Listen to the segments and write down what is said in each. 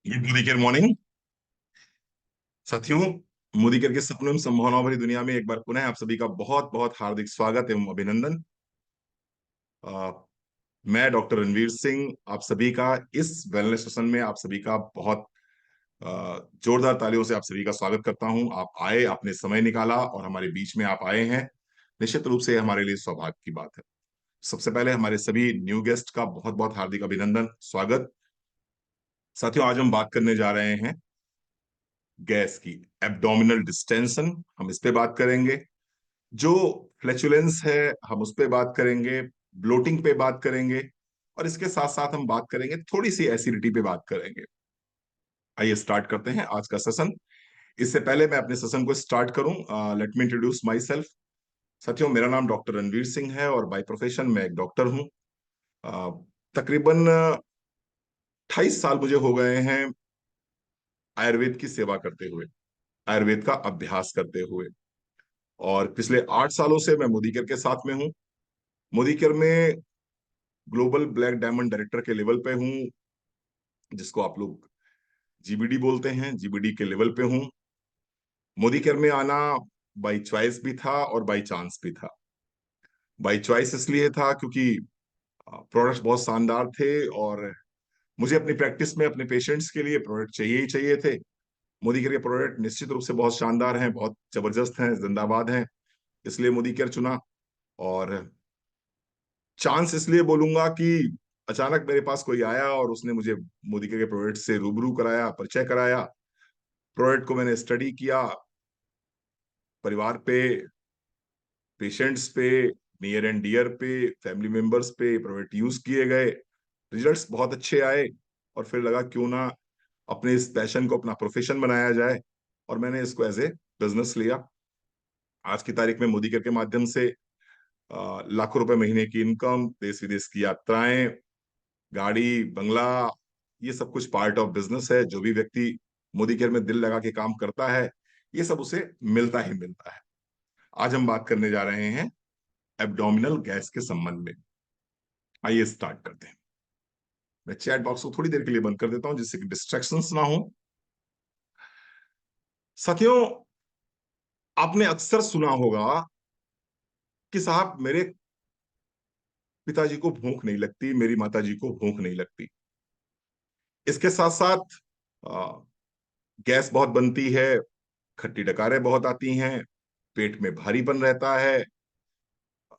Good मोदिकर morning साथियों। मोदिकर के सपनों में संभावनाओं भरी दुनिया में एक बार पुनः आप सभी का बहुत बहुत हार्दिक स्वागत एवं अभिनंदन। अ, मैं डॉक्टर रणवीर सिंह आप सभी का इस वेलनेस सेशन में आप सभी का बहुत जोरदार तालियों से आप सभी का स्वागत करता हूं। आप आए, आपने समय निकाला और हमारे बीच में आप आए हैं। निश्चित रूप से हमारे लिए सौभाग्य की बात है। सबसे पहले हमारे सभी न्यू गेस्ट का बहुत बहुत हार्दिक अभिनंदन, स्वागत। साथियों, आज हम बात करने जा रहे हैं गैस की, एब्डोमिनल डिस्टेंशन, हम इस पे बात करेंगे। जो फ्लैचुलेंस है हम उस पे बात करेंगे, ब्लोटिंग पे बात करेंगे, और इसके साथ साथ हम बात करेंगे, थोड़ी सी एसिडिटी पे बात करेंगे। आइए स्टार्ट करते हैं आज का सेशन। इससे पहले मैं अपने सेशन को स्टार्ट करूं, let me introduce my self. साथियों, मेरा नाम डॉक्टर रणवीर सिंह है और बाय प्रोफेशन मैं एक डॉक्टर हूं। अ, तकरीबन 28 साल मुझे हो गए हैं आयुर्वेद की सेवा करते हुए, आयुर्वेद का अभ्यास करते हुए। और पिछले 8 सालों से मैं मोदीकेयर के साथ में हूँ। मोदीकेयर में ग्लोबल ब्लैक डायमंड डायरेक्टर के लेवल पे हूँ, जिसको आप लोग जीबीडी बोलते हैं, जीबीडी के लेवल पे हूँ। मोदी केयर में आना बाई चॉइस भी था और बाई चांस भी था। बाई चॉइस इसलिए था क्योंकि प्रोडक्ट्स बहुत शानदार थे और मुझे अपनी प्रैक्टिस में अपने पेशेंट्स के लिए प्रोडक्ट चाहिए ही चाहिए थे। मोदी केयर के प्रोडक्ट निश्चित रूप से बहुत शानदार हैं, बहुत जबरदस्त हैं, जिंदाबाद हैं, इसलिए मोदी केयर चुना। और चांस इसलिए बोलूंगा कि अचानक मेरे पास कोई आया और उसने मुझे मोदी केयर के प्रोडक्ट से रूबरू कराया, परिचय कराया। प्रोडक्ट को मैंने स्टडी किया, परिवार पे, पेशेंट्स पे, नियर एंड डियर पे, फैमिली मेंबर्स पे प्रोडक्ट यूज किए गए। रिजल्ट्स बहुत अच्छे आए और फिर लगा क्यों ना अपने इस पैशन को अपना प्रोफेशन बनाया जाए, और मैंने इसको एज ए बिजनेस लिया। आज की तारीख में मोदी केयर के माध्यम से लाखों रुपए महीने की इनकम, देश विदेश की यात्राएं, गाड़ी, बंगला, ये सब कुछ पार्ट ऑफ बिजनेस है। जो भी व्यक्ति मोदी केयर में दिल लगा के काम करता है, ये सब उसे मिलता ही मिलता है। आज हम बात करने जा रहे हैं एब्डोमिनल गैस के संबंध में। आइए स्टार्ट करते हैं। मैं चैट बॉक्स को थोड़ी देर के लिए बंद कर देता हूं जिससे कि डिस्ट्रैक्शंस ना हो। साथियों, आपने अक्सर सुना होगा कि साहब मेरे पिताजी को भूख नहीं लगती, मेरी माताजी को भूख नहीं लगती। इसके साथ साथ गैस बहुत बनती है, खट्टी डकारें बहुत आती हैं, पेट में भारीपन रहता है,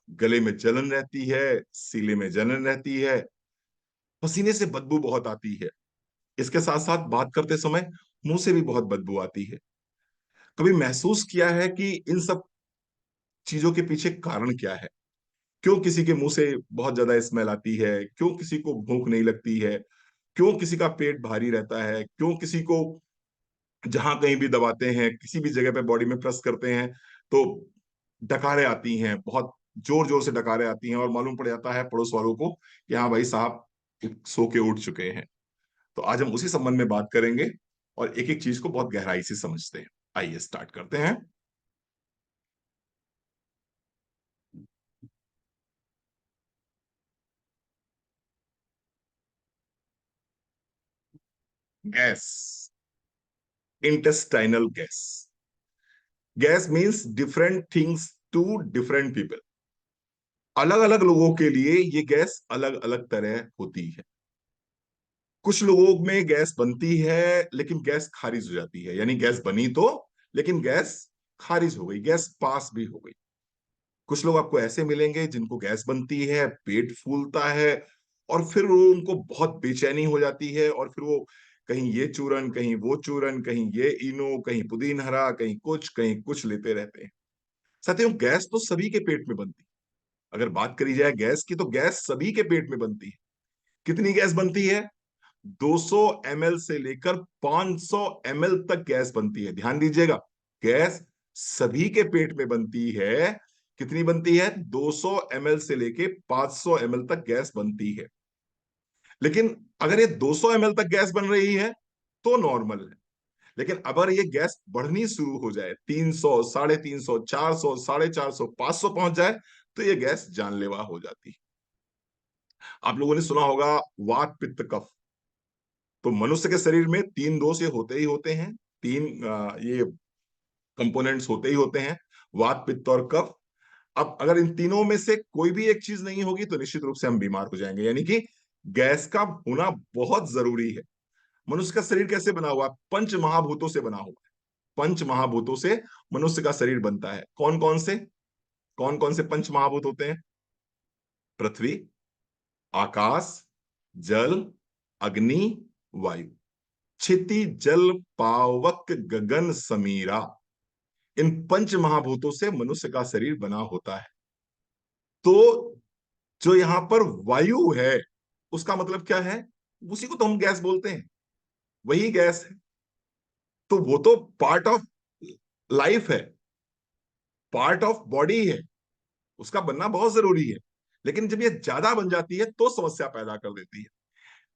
गले में जलन रहती है, सीने में जलन रहती है, पसीने से बदबू बहुत आती है। इसके साथ साथ बात करते समय मुंह से भी बहुत बदबू आती है। कभी महसूस किया है कि इन सब चीजों के पीछे कारण क्या है? क्यों किसी के मुंह से बहुत ज्यादा स्मेल आती है? क्यों किसी को भूख नहीं लगती है? क्यों किसी का पेट भारी रहता है? क्यों किसी को जहां कहीं भी दबाते हैं, किसी भी जगह पे बॉडी में प्रेस करते हैं तो डकारें आती हैं, बहुत जोर जोर से डकारें आती हैं, और मालूम पड़ जाता है पड़ोस वालों को कि हाँ भाई साहब सो के उठ चुके हैं। तो आज हम उसी संबंध में बात करेंगे और एक एक चीज को बहुत गहराई से समझते हैं। आइए स्टार्ट करते हैं। Gas, intestinal gas. Gas means different things to different people. अलग अलग लोगों के लिए ये गैस अलग अलग तरह होती है। कुछ लोगों में गैस बनती है लेकिन गैस खारिज हो जाती है, यानी गैस बनी तो, लेकिन गैस खारिज हो गई, गैस पास भी हो गई। कुछ लोग आपको ऐसे मिलेंगे जिनको गैस बनती है, पेट फूलता है, और फिर वो उनको बहुत बेचैनी हो जाती है, और फिर वो कहीं ये चूरन, कहीं वो चूरन, कहीं ये इनो, कहीं पुदीन हरा, कहीं कुछ लेते रहते हैं। साथियों, गैस तो सभी के पेट में बनती है। अगर बात करी जाए गैस की, तो गैस सभी के पेट में बनती है। कितनी गैस बनती है? 200 ml से लेकर 500 ml तक गैस बनती है। ध्यान दीजिएगा, गैस सभी के पेट में बनती है। कितनी बनती है? 200 ml से लेकर 500 ml तक गैस बनती है। लेकिन अगर ये 200 ml तक गैस बन रही है तो नॉर्मल है। लेकिन अगर ये गैस बढ़नी शुरू हो जाए, 300, 350, 400, 450, 500 पहुंच जाए, तो ये गैस जानलेवा हो जाती है। आप लोगों ने सुना होगा वात पित्त कफ। तो मनुष्य के शरीर में तीन दोष ये होते ही होते हैं, तीन ये कंपोनेंट्स होते ही होते हैं, वात पित्त और कफ। अब अगर इन तीनों में से कोई भी एक चीज नहीं होगी तो निश्चित रूप से हम बीमार हो जाएंगे, यानी कि गैस का होना बहुत जरूरी है। मनुष्य का शरीर कैसे बना हुआ है? पंच महाभूतों से बना हुआ है। पंच महाभूतों से मनुष्य का शरीर बनता है। कौन कौन से पंच महाभूत होते हैं? पृथ्वी, आकाश, जल, अग्नि, वायु। क्षिति जल पावक गगन समीरा, इन पंच महाभूतों से मनुष्य का शरीर बना होता है। तो जो यहां पर वायु है उसका मतलब क्या है? उसी को तो हम गैस बोलते हैं, वही गैस है। तो वो तो पार्ट ऑफ लाइफ है, पार्ट ऑफ बॉडी है, उसका बनना बहुत जरूरी है। लेकिन जब ये ज्यादा बन जाती है तो समस्या पैदा कर देती है।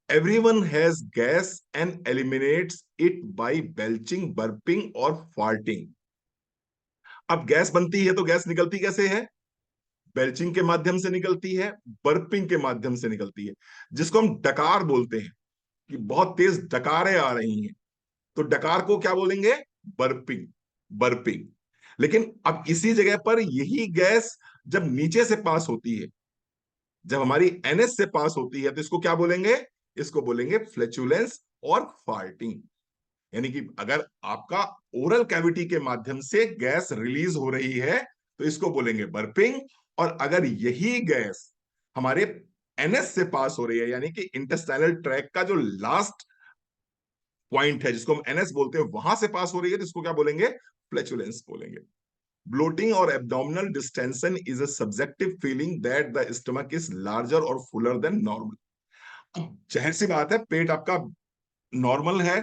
Everyone has gas and eliminates it by belching, burping और फार्टिंग। अब गैस बनती है तो गैस निकलती कैसे है? बेल्चिंग के माध्यम से निकलती है, बर्पिंग के माध्यम से निकलती है, जिसको हम डकार बोलते हैं कि बहुत तेज डकारें आ रही हैं, तो डकार को क्या बोलेंगे? Burping, burping. लेकिन अब इसी जगह पर यही गैस जब नीचे से पास होती है, जब हमारी एनएस से पास होती है, तो इसको क्या बोलेंगे? इसको बोलेंगे फ्लैचुलेंस और फार्टिंग। यानी कि अगर आपका ओरल कैविटी के माध्यम से गैस रिलीज हो रही है तो इसको बोलेंगे बर्पिंग। और अगर यही गैस हमारे एनएस से पास हो रही है, यानी कि इंटेस्टाइनल ट्रैक का जो लास्ट पॉइंट है जिसको हम एनएस बोलते हैं, वहां से पास हो रही है, तो इसको क्या बोलेंगे? फ्लैचुलेंस बोलेंगे। ब्लोटिंग और abdominal distension is a subjective feeling that the stomach is larger और फुलर देन नॉर्मल। अब जाहिर सी बात है, पेट आपका नॉर्मल है,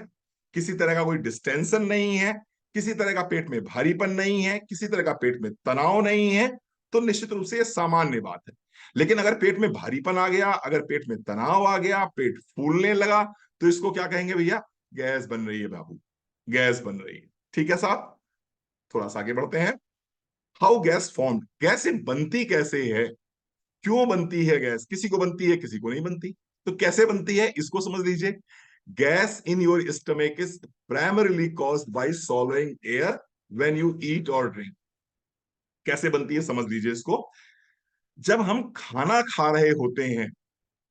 किसी तरह का कोई डिस्टेंशन नहीं है, किसी तरह का पेट में भारीपन नहीं है, किसी तरह का पेट में तनाव नहीं है, तो निश्चित रूप से यह सामान्य बात है। लेकिन अगर पेट में भारीपन आ गया, अगर पेट में तनाव आ गया, पेट फूलने लगा, तो इसको क्या कहेंगे भैया? गैस बन रही है बाबू, गैस बन रही है। ठीक है साहब, थोड़ा सा आगे बढ़ते हैं। हाउ गैस फॉर्म्ड, गैस बनती कैसे है? क्यों बनती है गैस? किसी को बनती है, किसी को नहीं बनती। तो कैसे बनती है इसको समझ लीजिए। Gas in your stomach is primarily caused by swallowing air when you eat और ड्रिंक। कैसे बनती है समझ लीजिए इसको। जब हम खाना खा रहे होते हैं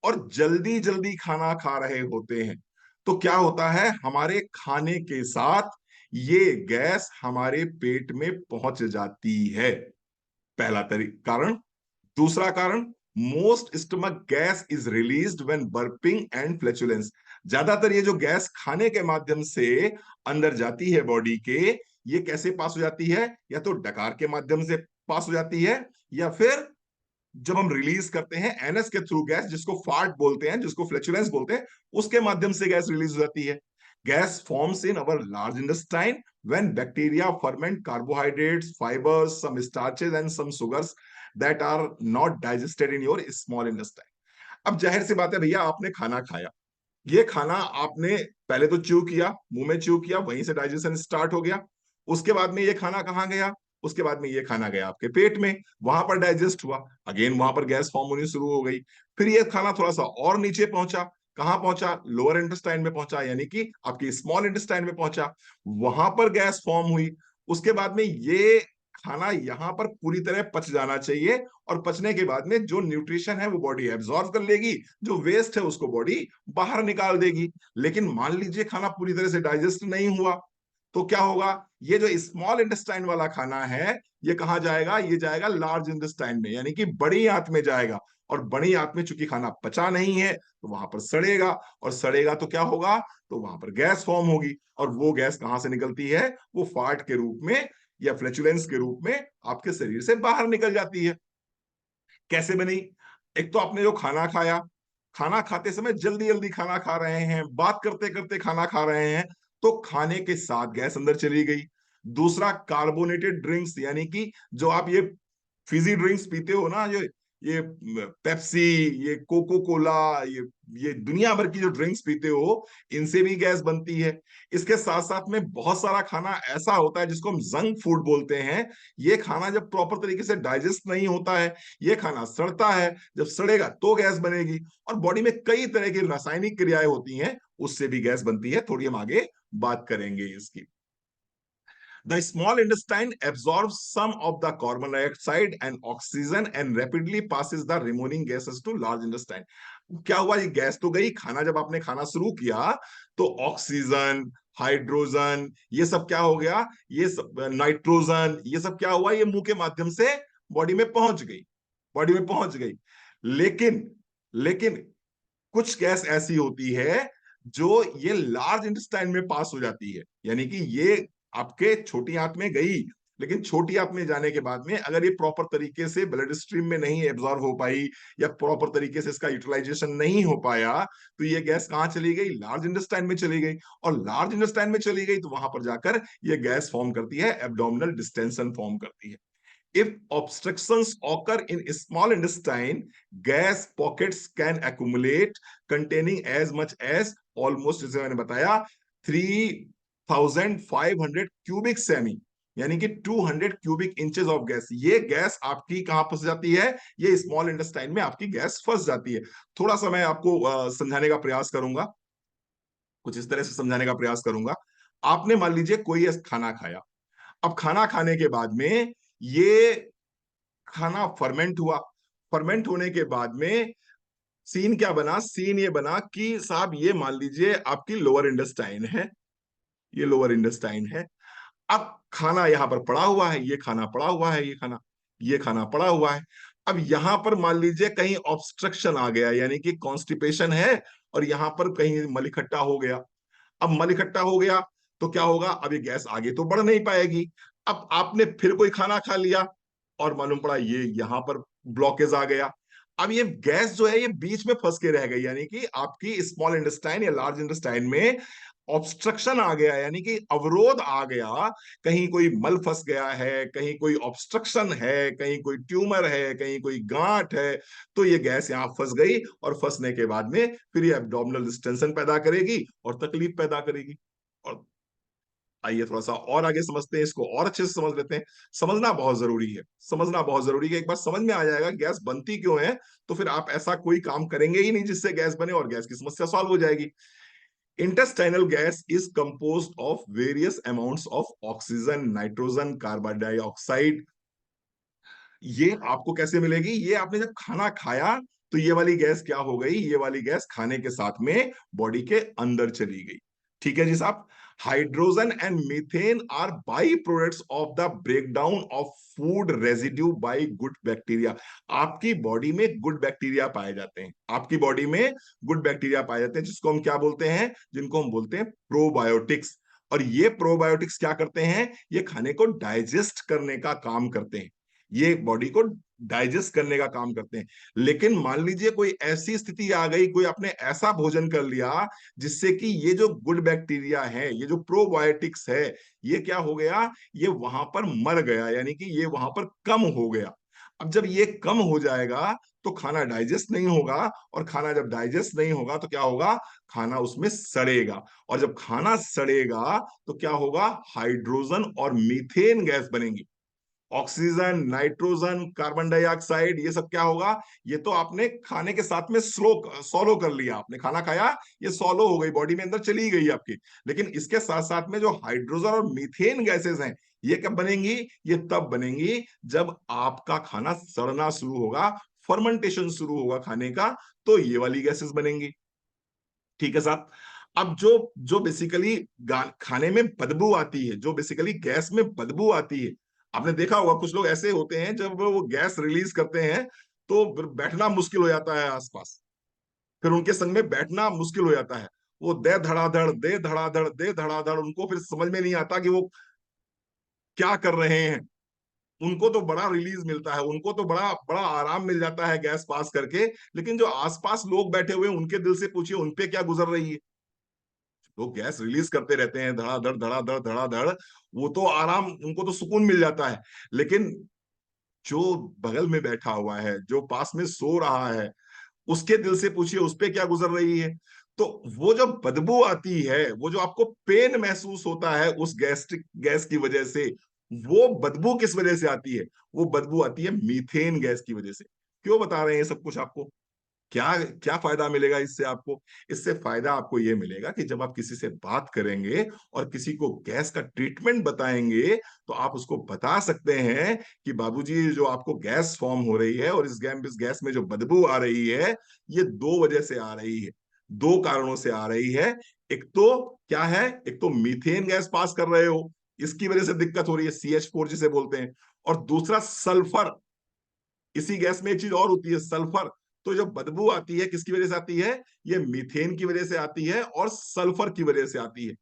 और जल्दी जल्दी खाना खा रहे होते हैं, तो क्या होता है? हमारे खाने के साथ ये गैस हमारे पेट में पहुंच जाती है। पहला कारण। दूसरा कारण, most stomach gas is released when burping and flatulence. ज्यादातर ये जो गैस खाने के माध्यम से अंदर जाती है बॉडी के, ये कैसे पास हो जाती है? या तो डकार के माध्यम से पास हो जाती है, या फिर जब हम रिलीज करते हैं एनएस के थ्रू गैस, जिसको फार्ट बोलते हैं, जिसको फ्लैचुलेंस बोलते हैं, उसके माध्यम से गैस रिलीज हो जाती है। Gas forms in our large intestine when bacteria ferment carbohydrates, fibers, some starches and some sugars that are not digested in your small intestine. अब जाहिर सी बात है भैया, आपने खाना खाया, ये खाना आपने पहले तो च्यू किया, मुंह में च्यू किया, वहीं से डाइजेशन स्टार्ट हो गया। उसके बाद में ये खाना कहाँ गया? उसके बाद में ये खाना गया आपके पेट में, वहां पर डाइजेस्ट हुआ, अगेन वहां पर गैस फॉर्म होनी शुरू हो गई। फिर ये खाना थोड़ा सा और नीचे पहुंचा, कहां पहुंचा? लोअर इंटेस्टाइन में पहुंचा, यानी कि आपकी स्मॉल इंटेस्टाइन में पहुंचा, वहां पर गैस फॉर्म हुई। उसके बाद में ये खाना यहां पर पूरी तरह पच जाना चाहिए, और पचने के बाद में जो न्यूट्रिशन है वो बॉडी एब्जॉर्ब कर लेगी, जो वेस्ट है उसको बॉडी बाहर निकाल देगी। लेकिन मान लीजिए खाना पूरी तरह से डाइजेस्ट नहीं हुआ, तो क्या होगा? ये जो स्मॉल इंटेस्टाइन वाला खाना है, ये कहां जाएगा? ये जाएगा लार्ज इंटेस्टाइन में, यानी कि बड़ी आंत में जाएगा। और बड़ी आंत में चूंकि खाना पचा नहीं है, तो वहां पर सड़ेगा, और सड़ेगा तो क्या होगा? तो वहां पर गैस फॉर्म होगी। और वो गैस कहां से निकलती है? वो फार्ट के रूप में या फ्लैचुलेंस के रूप में आपके शरीर से बाहर निकल जाती है। कैसे बनी? एक तो आपने जो खाना खाया, खाना खाते समय जल्दी जल्दी खाना खा रहे हैं, बात करते करते खाना खा रहे हैं, तो खाने के साथ गैस अंदर चली गई। दूसरा, कार्बोनेटेड ड्रिंक्स, यानी कि जो आप ये फिजी ड्रिंक्स पीते हो ना, जो ये पेप्सी, ये कोको कोला, ये दुनिया भर की जो ड्रिंक्स पीते हो, इनसे भी गैस बनती है। इसके साथ साथ में बहुत सारा खाना ऐसा होता है जिसको हम जंक फूड बोलते हैं। ये खाना जब प्रॉपर तरीके से डाइजेस्ट नहीं होता है, ये खाना सड़ता है, जब सड़ेगा तो गैस बनेगी। और बॉडी में कई तरह की रासायनिक क्रियाएं होती हैं, उससे भी गैस बनती है, थोड़ी हम आगे बात करेंगे इसकी। The small intestine absorbs some of the carbon dioxide and oxygen and rapidly passes the remaining gases to large intestine. क्या हुआ, ये गैस तो गई, खाना जब आपने खाना शुरू किया तो ऑक्सीजन, हाइड्रोजन, ये सब क्या हो गया, ये सब नाइट्रोजन, ये सब क्या हुआ, ये मुंह के माध्यम से बॉडी में पहुंच गई, बॉडी में पहुंच गई। लेकिन लेकिन कुछ गैस ऐसी होती है जो ये लार्ज इंटेस्टाइन में पास हो जाती है, यानी कि ये आपके छोटी आंत में गई, लेकिन छोटी आंत में जाने के बाद में अगर ये प्रॉपर तरीके से ब्लड स्ट्रीम में नहीं एब्जॉर्ब हो पाई या प्रॉपर तरीके से इसका यूटिलाइजेशन नहीं हो पाया, तो ये गैस कहां चली गई, लार्ज इंटेस्टाइन में चली गई। और लार्ज इंटेस्टाइन में चली गई तो वहां पर जाकर ये गैस फॉर्म करती है, एब्डोमिनल डिस्टेंशन फॉर्म करती है। If obstructions occur in small intestine, gas pockets can accumulate containing as much as almost, जैसे मैंने बताया, 3,500 क्यूबिक सेमी, यानी कि 200 क्यूबिक इंचेस ऑफ गैस। ये गैस आपकी कहां फंस जाती है, ये स्मॉल इंटेस्टाइन में आपकी गैस फंस जाती है। थोड़ा सा मैं आपको समझाने का प्रयास करूंगा, कुछ इस तरह से समझाने का प्रयास करूंगा। आपने मान लीजिए कोई खाना खाया, अब खाना खाने के बाद में ये खाना फर्मेंट हुआ, फर्मेंट होने के बाद में सीन क्या बना, सीन ये बना कि साहब ये मान लीजिए आपकी लोअर इंटेस्टाइन है, ये लोअर इंटेस्टाइन है। अब खाना यहां पर पड़ा हुआ है, ये खाना पड़ा हुआ है, ये खाना पड़ा हुआ है। अब यहां पर मान लीजिए कहीं ऑब्स्ट्रक्शन आ गया, यानी कि कॉन्स्टिपेशन है, और यहां पर कहीं मल इकट्ठा हो गया। अब मल इकट्ठा हो गया तो क्या होगा, अब ये गैस आगे तो बढ़ नहीं पाएगी। अब आपने फिर कोई खाना खा लिया और मालूम पड़ा ये यहां पर ब्लॉकेज आ गया। अब ये गैस जो है ये बीच में फंस के रह गई, यानी कि आपकी स्मॉल इंटेस्टाइन या लार्ज इंटेस्टाइन में ऑब्स्ट्रक्शन आ गया, यानी कि अवरोध आ गया। कहीं कोई मल फंस गया है, कहीं कोई ऑब्स्ट्रक्शन है, कहीं कोई ट्यूमर है, कहीं कोई गांठ है, तो ये गैस यहां फंस गई, और फंसने के बाद में फिर ये एब्डोमिनल डिस्टेंशन पैदा करेगी और तकलीफ पैदा करेगी। और आइए थोड़ा सा और आगे समझते हैं इसको, और अच्छे से समझ लेते हैं। समझना बहुत जरूरी है, समझना बहुत जरूरी है। एक बार समझ में आ जाएगा गैस बनती क्यों है, तो फिर आप ऐसा कोई काम करेंगे ही नहीं जिससे गैस बने, और गैस की समस्या सॉल्व हो जाएगी। Intestinal gas is composed of various amounts of oxygen, nitrogen, carbon dioxide। ये आपको कैसे मिलेगी, ये आपने जब खाना खाया तो ये वाली गैस क्या हो गई, ये वाली गैस खाने के साथ में बॉडी के अंदर चली गई। ठीक है जी साहब। Hydrogen and methane are by products of the breakdown of food residue by good bacteria. आपकी बॉडी में गुड बैक्टीरिया पाए जाते हैं, आपकी बॉडी में गुड बैक्टीरिया पाए जाते हैं, जिसको हम क्या बोलते हैं, जिनको हम बोलते हैं प्रोबायोटिक्स। और ये प्रोबायोटिक्स क्या करते हैं, ये खाने को डाइजेस्ट करने का काम करते हैं, ये बॉडी को डाइजेस्ट करने का काम करते हैं। लेकिन मान लीजिए कोई ऐसी स्थिति आ गई, कोई आपने ऐसा भोजन कर लिया जिससे कि ये जो गुड बैक्टीरिया है, ये जो प्रोबायोटिक्स है, ये क्या हो गया, ये वहां पर मर गया, यानी कि ये वहां पर कम हो गया। अब जब ये कम हो जाएगा तो खाना डाइजेस्ट नहीं होगा, और खाना जब डाइजेस्ट नहीं होगा तो क्या होगा, खाना उसमें सड़ेगा, और जब खाना सड़ेगा तो क्या होगा, हाइड्रोजन और मीथेन गैस बनेंगी। ऑक्सीजन, नाइट्रोजन, कार्बन डाइऑक्साइड, ये सब क्या होगा, ये तो आपने खाने के साथ में सॉलो कर लिया, आपने खाना खाया, ये सॉलो हो गई, बॉडी में अंदर चली गई आपकी। लेकिन इसके साथ साथ में जो हाइड्रोजन और मीथेन गैसेस हैं, ये कब बनेंगी, ये तब बनेंगी जब आपका खाना सड़ना शुरू होगा, फर्मेंटेशन शुरू होगा खाने का, तो ये वाली गैसेस बनेंगी। ठीक है साहब। अब जो जो बेसिकली खाने में बदबू आती है, जो बेसिकली गैस में बदबू आती है, आपने देखा होगा कुछ लोग ऐसे होते हैं जब वो गैस रिलीज करते हैं तो फिर बैठना मुश्किल हो जाता है आसपास, फिर उनके संग में बैठना मुश्किल हो जाता है। वो दे धड़ाधड़, दे धड़ाधड़, दे धड़ाधड़, उनको फिर समझ में नहीं आता कि वो क्या कर रहे हैं। उनको तो बड़ा रिलीज मिलता है, उनको तो बड़ा बड़ा आराम मिल जाता है गैस पास करके, लेकिन जो आसपास लोग बैठे हुए हैं उनके दिल से पूछिए उनपे क्या गुजर रही है। वो गैस रिलीज करते रहते हैं धड़ाधड़ धड़ाधड़ धड़ाधड़, वो तो आराम, उनको तो सुकून मिल जाता है। लेकिन जो बगल में बैठा हुआ है, जो पास में सो रहा है, उसके दिल से पूछिए उस पे क्या गुजर रही है। तो वो जो बदबू आती है, वो जो आपको पेन महसूस होता है उस गैस्ट्रिक गैस की वजह से, वो बदबू किस वजह से आती है, वो बदबू आती है मीथेन गैस की वजह से। क्यों बता रहे हैं ये सब कुछ आपको, क्या क्या फायदा मिलेगा इससे आपको? इससे फायदा आपको ये मिलेगा कि जब आप किसी से बात करेंगे और किसी को गैस का ट्रीटमेंट बताएंगे, तो आप उसको बता सकते हैं कि बाबूजी, जो आपको गैस फॉर्म हो रही है और इस गैस में जो बदबू आ रही है, ये दो वजह से आ रही है, दो कारणों से आ रही है। एक तो क्या है, एक तो मीथेन गैस पास कर रहे हो, इसकी वजह से दिक्कत हो रही है, CH4 जिसे बोलते हैं। और दूसरा सल्फर, इसी गैस में एक चीज और होती है, सल्फर। तो जो बदबू आती है किसकी वजह से आती है? ये मीथेन की वजह से आती है और सल्फर की वजह से आती है।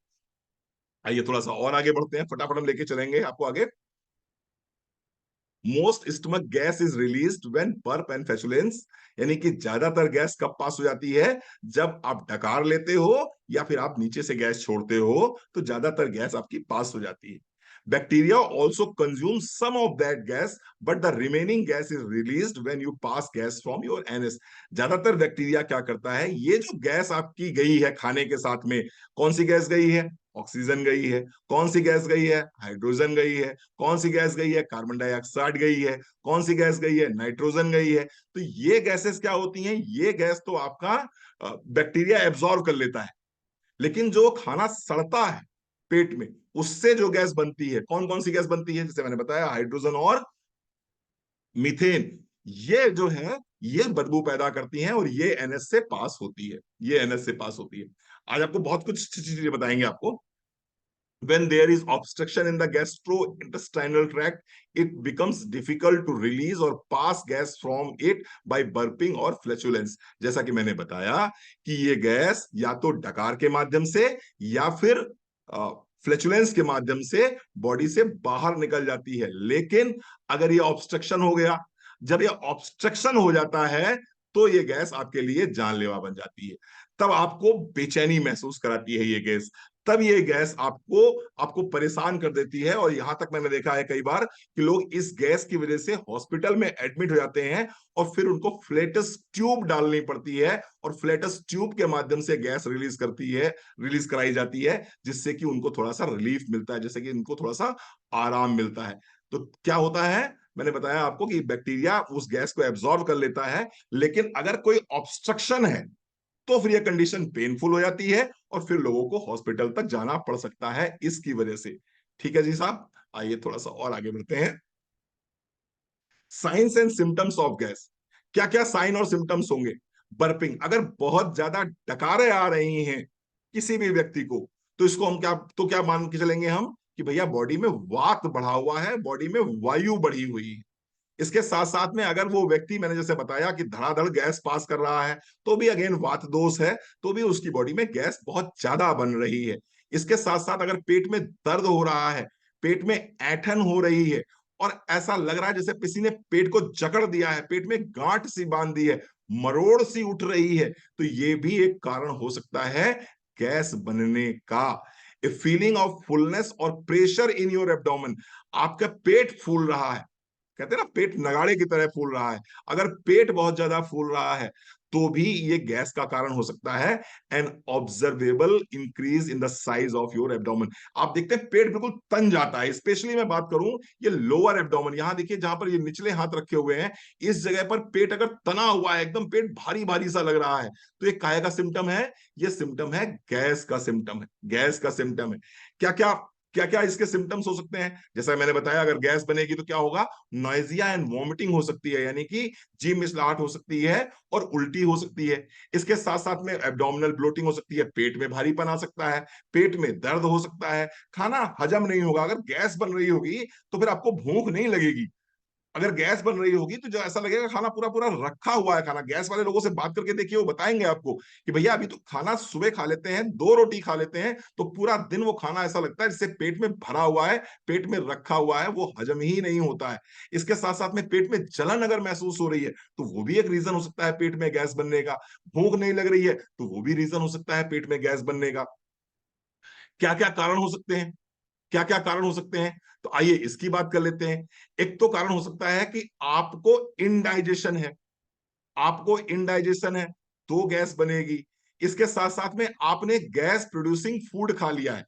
आइए थोड़ा सा और आगे बढ़ते हैं, फटाफट हम लेके चलेंगे आपको आगे। Most stomach gas is released when burp and flatulence, यानी कि ज्यादातर गैस कब पास हो जाती है? जब आप डकार लेते हो या फिर आप नीचे से गैस छोड़ते हो, तो ज्यादातर गैस आपकी पास हो जाती है। Bacteria also consume some of that gas, but the remaining gas is released when you pass gas from your anus. ज्यादातर बैक्टीरिया क्या करता है, ये जो गैस आपकी गई है खाने के साथ में, कौन सी गैस गई है? ऑक्सीजन गई है। कौन सी गैस गई है? हाइड्रोजन गई है। कौन सी गैस गई है? कार्बन डाइऑक्साइड गई है। कौन सी गैस गई है? नाइट्रोजन गई है। तो ये गैसेस क्या होती हैं? ये गैस तो आपका बैक्टीरिया एब्जॉर्व कर लेता है, लेकिन जो खाना सड़ता है पेट में, उससे जो गैस बनती है, कौन कौन सी गैस बनती है? जैसे मैंने बताया, हाइड्रोजन और मीथेन, ये जो है ये बदबू पैदा करती हैं और ये एनएस से पास होती है, ये एनएस से पास होती है। आज आपको बहुत कुछ चीजें बताएंगे आपको। When there is obstruction in the gastrointestinal tract, it becomes difficult to release or pass gas from it by burping or flatulence. जैसा कि मैंने बताया कि ये गैस या तो डकार के माध्यम से या फिर फ्लैचुलेंस के माध्यम से बॉडी से बाहर निकल जाती है। लेकिन अगर ये ऑब्स्ट्रक्शन हो गया, जब ये ऑब्स्ट्रक्शन हो जाता है, तो ये गैस आपके लिए जानलेवा बन जाती है। तब आपको बेचैनी महसूस कराती है ये गैस। तब ये गैस आपको आपको परेशान कर देती है। और यहां तक मैंने देखा है कई बार कि लोग इस गैस की वजह से हॉस्पिटल में एडमिट हो जाते हैं और फिर उनको फ्लेटस ट्यूब डालनी पड़ती है, और फ्लेटस ट्यूब के माध्यम से गैस रिलीज कराई जाती है, जिससे कि उनको थोड़ा सा रिलीफ मिलता है, जैसे कि उनको थोड़ा सा आराम मिलता है। तो क्या होता है, मैंने बताया आपको कि बैक्टीरिया उस गैस को एब्जॉर्ब कर लेता है, लेकिन अगर कोई ऑब्स्ट्रक्शन है तो फिर यह कंडीशन पेनफुल हो जाती है और फिर लोगों को हॉस्पिटल तक जाना पड़ सकता है इसकी वजह से। ठीक है जी साहब, आइए थोड़ा सा और आगे बढ़ते हैं। Science and symptoms of gas, क्या क्या साइन और सिम्टम्स होंगे? बर्पिंग, अगर बहुत ज्यादा डकारें आ रही हैं किसी भी व्यक्ति को, तो इसको हम क्या मान के चलेंगे हम कि भैया बॉडी में वात बढ़ा हुआ है, बॉडी में वायु बढ़ी हुई है। इसके साथ साथ में अगर वो व्यक्ति, मैंने जैसे बताया कि धड़ाधड़ गैस पास कर रहा है, तो भी अगेन वात दोष है, तो भी उसकी बॉडी में गैस बहुत ज्यादा बन रही है। इसके साथ साथ अगर पेट में दर्द हो रहा है, पेट में ऐंठन हो रही है, और ऐसा लग रहा है जैसे किसी ने पेट को जकड़ दिया है, पेट में गांठ सी बांध दी है, मरोड़ सी उठ रही है, तो ये भी एक कारण हो सकता है गैस बनने का। ए फीलिंग ऑफ फुलनेस और प्रेशर इन योर एब्डोमेन, आपका पेट फूल रहा है, कहते हैं ना पेट नगाड़े की तरह फूल रहा है, अगर पेट बहुत ज्यादा फूल रहा है तो भी ये गैस का कारण हो सकता है। An observable increase in the size of your abdomen, आप देखते हैं पेट बिल्कुल तन जाता है। स्पेशली मैं बात करूं ये लोअर एब्डोमेन, यहां देखिए जहां पर ये निचले हाथ रखे हुए हैं, इस जगह पर पेट अगर तना हुआ है, एकदम पेट भारी भारी सा लग रहा है, तो ये काहे का सिम्टम है? ये सिम्टम है गैस का, सिम्टम है गैस का, सिम्टम है। क्या क्या क्या क्या इसके सिम्टम्स हो सकते हैं? जैसा मैंने बताया, अगर गैस बनेगी तो क्या होगा? नॉइजिया एंड वॉमिटिंग हो सकती है, यानी कि जी मिचलाहट हो सकती है और उल्टी हो सकती है। इसके साथ साथ में एब्डोमिनल ब्लोटिंग हो सकती है, पेट में भारीपन आ सकता है, पेट में दर्द हो सकता है, खाना हजम नहीं होगा। अगर गैस बन रही होगी तो फिर आपको भूख नहीं लगेगी। अगर गैस बन रही होगी तो जो ऐसा लगेगा खाना पूरा पूरा रखा हुआ है। खाना, गैस वाले लोगों से बात करके देखिए, वो बताएंगे आपको कि भैया अभी तो खाना सुबह खा लेते हैं, 2 रोटी खा लेते हैं, तो पूरा दिन वो खाना ऐसा लगता है जिससे पेट में भरा हुआ है, पेट में रखा हुआ है, वो हजम ही नहीं होता है। इसके साथ साथ में पेट में जलन अगर महसूस हो रही है, तो वो भी एक रीजन हो सकता है पेट में गैस बनने का। भूख नहीं लग रही है, तो वो भी रीजन हो सकता है पेट में गैस बनने का। क्या क्या कारण हो सकते हैं? क्या क्या कारण हो सकते हैं? तो आइए इसकी बात कर लेते हैं। एक तो कारण हो सकता है कि आपको इनडाइजेशन है, आपको इनडाइजेशन है तो गैस बनेगी। इसके साथ साथ में आपने गैस प्रोड्यूसिंग फूड खा लिया है,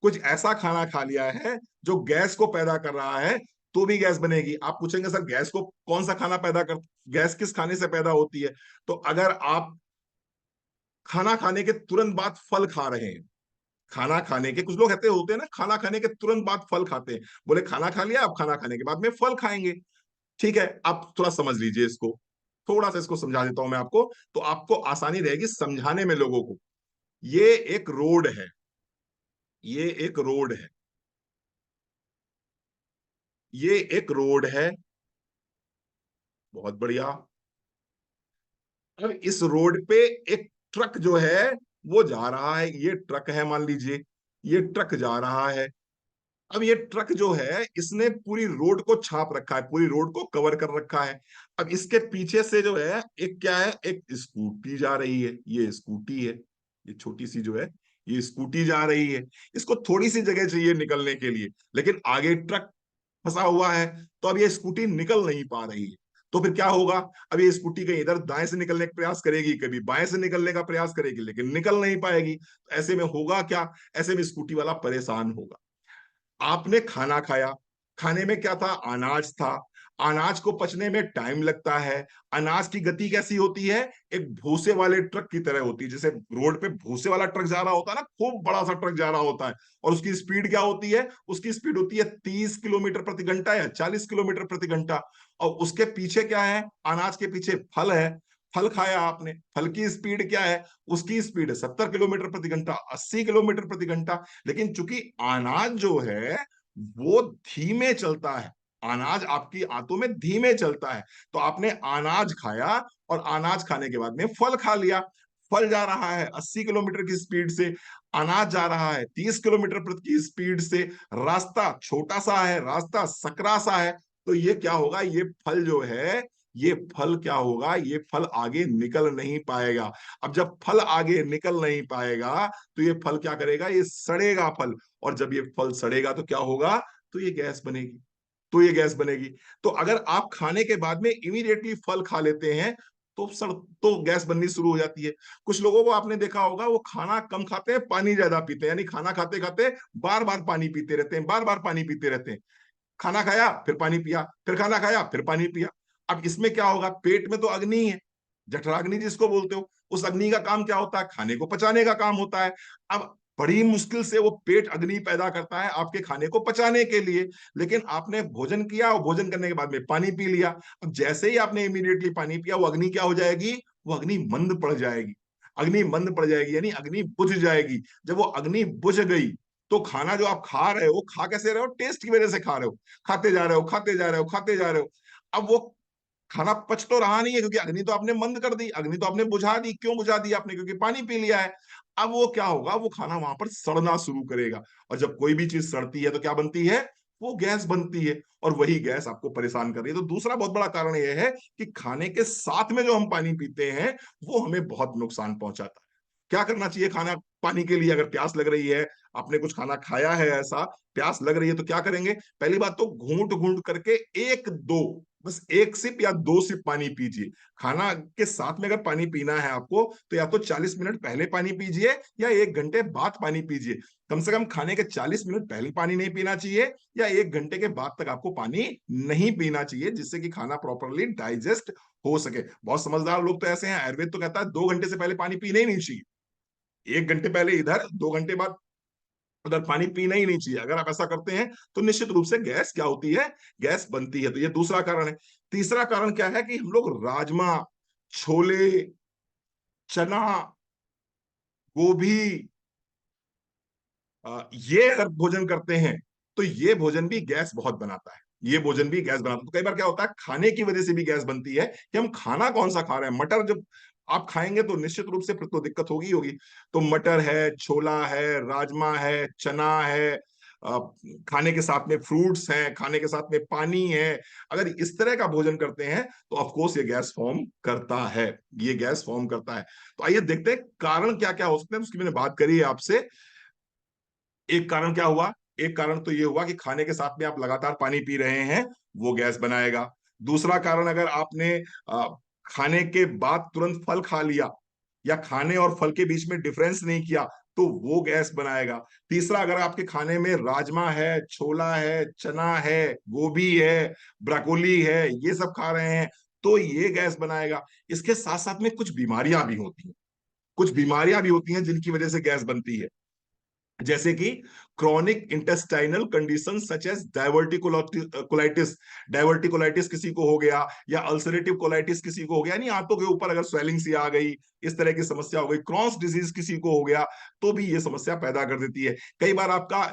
कुछ ऐसा खाना खा लिया है जो गैस को पैदा कर रहा है, तो भी गैस बनेगी। आप पूछेंगे सर गैस को कौन सा खाना पैदा कर, गैस किस खाने से पैदा होती है? तो अगर आप खाना खाने के तुरंत बाद फल खा रहे हैं, खाना खाने के, कुछ लोग कहते होते हैं ना खाना खाने के तुरंत बाद फल खाते हैं, बोले खाना खा लिया अब खाना खाने के बाद में फल खाएंगे। ठीक है, आप थोड़ा समझ लीजिए इसको, थोड़ा सा इसको समझा देता हूं मैं आपको, तो आपको आसानी रहेगी समझाने में लोगों को। ये एक रोड है, ये एक रोड है, ये एक रोड है। बहुत बढ़िया। अब इस रोड पे एक ट्रक जो है वो जा रहा है, ये ट्रक है मान लीजिए, ये ट्रक जा रहा है। अब ये ट्रक जो है इसने पूरी रोड को छाप रखा है, पूरी रोड को कवर कर रखा है। अब इसके पीछे से जो है एक क्या है, एक स्कूटी जा रही है, ये स्कूटी है, ये छोटी सी जो है ये स्कूटी जा रही है। इसको थोड़ी सी जगह चाहिए निकलने के लिए, लेकिन आगे ट्रक फंसा हुआ है, तो अब ये स्कूटी निकल नहीं पा रही है। तो फिर क्या होगा, अब ये स्कूटी कहीं इधर दाएं से निकलने का प्रयास करेगी, कभी बाएं से निकलने का प्रयास करेगी, लेकिन निकल नहीं पाएगी। तो ऐसे में होगा क्या, ऐसे में स्कूटी वाला परेशान होगा। आपने खाना खाया, खाने में क्या था, अनाज था। अनाज को पचने में टाइम लगता है। अनाज की गति कैसी होती है, एक भूसे वाले ट्रक की तरह होती है। जैसे रोड पे भूसे वाला ट्रक जा रहा होता है ना, खूब बड़ा सा ट्रक जा रहा होता है, और उसकी स्पीड क्या होती है, उसकी स्पीड होती है 30 किलोमीटर प्रति घंटा या 40 किलोमीटर प्रति घंटा। और उसके पीछे क्या है, अनाज के पीछे फल है। फल खाया आपने, फल की स्पीड क्या है, उसकी स्पीड है 70 किलोमीटर प्रति घंटा, 80 किलोमीटर प्रति घंटा। लेकिन चूंकि अनाज जो है वो धीमे चलता है, अनाज आपकी आंतों में धीमे चलता है। तो आपने अनाज खाया, और अनाज खाने के बाद में फल खा लिया। फल जा रहा है 80 किलोमीटर की स्पीड से, अनाज जा रहा है 30 किलोमीटर प्रति की स्पीड से। रास्ता छोटा सा है, रास्ता सकरा सा है। तो ये क्या होगा, ये फल जो है, ये फल क्या होगा, ये फल आगे निकल नहीं पाएगा। अब जब फल आगे निकल नहीं पाएगा, तो ये फल क्या करेगा, ये सड़ेगा फल। और जब ये फल सड़ेगा तो क्या होगा, तो ये गैस बनेगी, तो ये गैस बनेगी। तो अगर आप खाने के बाद में इमीडिएटली फल खा लेते हैं, तो सड़, तो गैस बननी शुरू हो जाती है। कुछ लोगों को आपने देखा होगा, वो खाना कम खाते हैं, पानी ज्यादा पीते हैं, यानी खाना खाते खाते बार बार पानी पीते रहते हैं, बार बार पानी पीते रहते हैं। खाना खाया फिर पानी पिया, फिर खाना खाया फिर पानी पिया। अब इसमें क्या होगा, पेट में तो अग्नि है, जठराग्नि जिसको बोलते हो, उस अग्नि का काम क्या होता है, खाने को पचाने का काम होता है। अब बड़ी मुश्किल से वो पेट अग्नि पैदा करता है आपके खाने को पचाने के लिए। लेकिन आपने भोजन किया, और भोजन करने के बाद में पानी पी लिया। अब जैसे ही आपने इमीडिएटली पानी पिया, वो अग्नि क्या हो जाएगी, वो अग्नि मंद पड़ जाएगी। अग्नि मंद पड़ जाएगी यानी अग्नि बुझ जाएगी। जब वो अग्नि बुझ गई, तो खाना जो आप खा रहे हो, खा कैसे रहे हो, टेस्ट की वजह से खा रहे हो, खाते जा रहे हो, खाते जा रहे हो, खाते जा रहे हो। अब वो खाना पच तो रहा नहीं है, क्योंकि अग्नि तो आपने मंद कर दी, अग्नि तो आपने बुझा दी। क्यों बुझा दी आपने, क्योंकि पानी पी लिया है। अब वो क्या होगा, वो खाना वहां पर सड़ना शुरू करेगा। और जब कोई भी चीज सड़ती है तो क्या बनती है, वो गैस बनती है। और वही गैस आपको परेशान कर रही है। तो दूसरा बहुत बड़ा कारण यह है कि खाने के साथ में जो हम पानी पीते हैं, वो हमें बहुत नुकसान पहुंचाता है। क्या करना चाहिए खाना पानी के लिए, अगर प्यास लग रही है, आपने कुछ खाना खाया है ऐसा, प्यास लग रही है, तो क्या करेंगे, पहली बात तो घूंट घूंट करके एक दो, बस एक सिप या दो सिप पानी पीजिए। खाना के साथ में अगर पानी पीना है आपको, तो या तो 40 मिनट पहले पानी पीजिए, या 1 घंटे बाद पानी पीजिए। कम से कम खाने के 40 मिनट पहले पानी नहीं पीना चाहिए, या 1 घंटे के बाद तक आपको पानी नहीं पीना चाहिए, जिससे कि खाना प्रॉपरली डाइजेस्ट हो सके। बहुत समझदार लोग तो ऐसे हैं, आयुर्वेद तो कहता है 2 घंटे से पहले पानी पीना ही नहीं चाहिए, 1 घंटे पहले इधर, 2 घंटे बाद उधर पानी पीना ही नहीं चाहिए। अगर आप ऐसा करते हैं, तो निश्चित रूप से गैस क्या होती है, गैस बनती है। तो ये दूसरा कारण है। तीसरा कारण क्या है, कि हम लोग राजमा, छोले, चना, गोभी, ये अगर भोजन करते हैं, तो ये भोजन भी गैस बहुत बनाता है, ये भोजन भी गैस बनाता है। तो कई बार क्या होता है, खाने की वजह से भी गैस बनती है, कि हम खाना कौन सा खा रहे हैं। मटर जब आप खाएंगे, तो निश्चित रूप से फिर तो दिक्कत होगी होगी। तो मटर है, छोला है, राजमा है, चना है, अ, खाने के साथ में फ्रूट्स हैं, खाने के साथ में पानी है। अगर इस तरह का भोजन करते हैं, तो ऑफ कोर्स ये गैस फॉर्म करता है, ये गैस फॉर्म करता है। तो आइए देखते हैं कारण क्या क्या हो सकते हैं, उसकी मैंने बात करी है आपसे। एक कारण क्या हुआ, एक कारण तो ये हुआ कि खाने के साथ में आप लगातार पानी पी रहे हैं, वो गैस बनाएगा। दूसरा कारण, अगर आपने अ, खाने के बाद तुरंत फल खा लिया, या खाने और फल के बीच में डिफरेंस नहीं किया, तो वो गैस बनाएगा। तीसरा, अगर आपके खाने में राजमा है, छोला है, चना है, गोभी है, ब्रोकोली है, ये सब खा रहे हैं, तो ये गैस बनाएगा। इसके साथ साथ में कुछ बीमारियां भी होती हैं, कुछ बीमारियां भी होती हैं जिनकी वजह से गैस बनती है, जैसे कि chronic intestinal condition such as diverticulitis. Diverticulitis किसी को हो गया, या अल्सरेटिव कोलाइटिस किसी को हो गया, यानी आंतों के ऊपर अगर स्वेलिंग सी आ गई, इस तरह की समस्या हो गई, क्रॉन्स डिजीज किसी को हो गया, तो भी ये समस्या पैदा कर देती है। कई बार आपका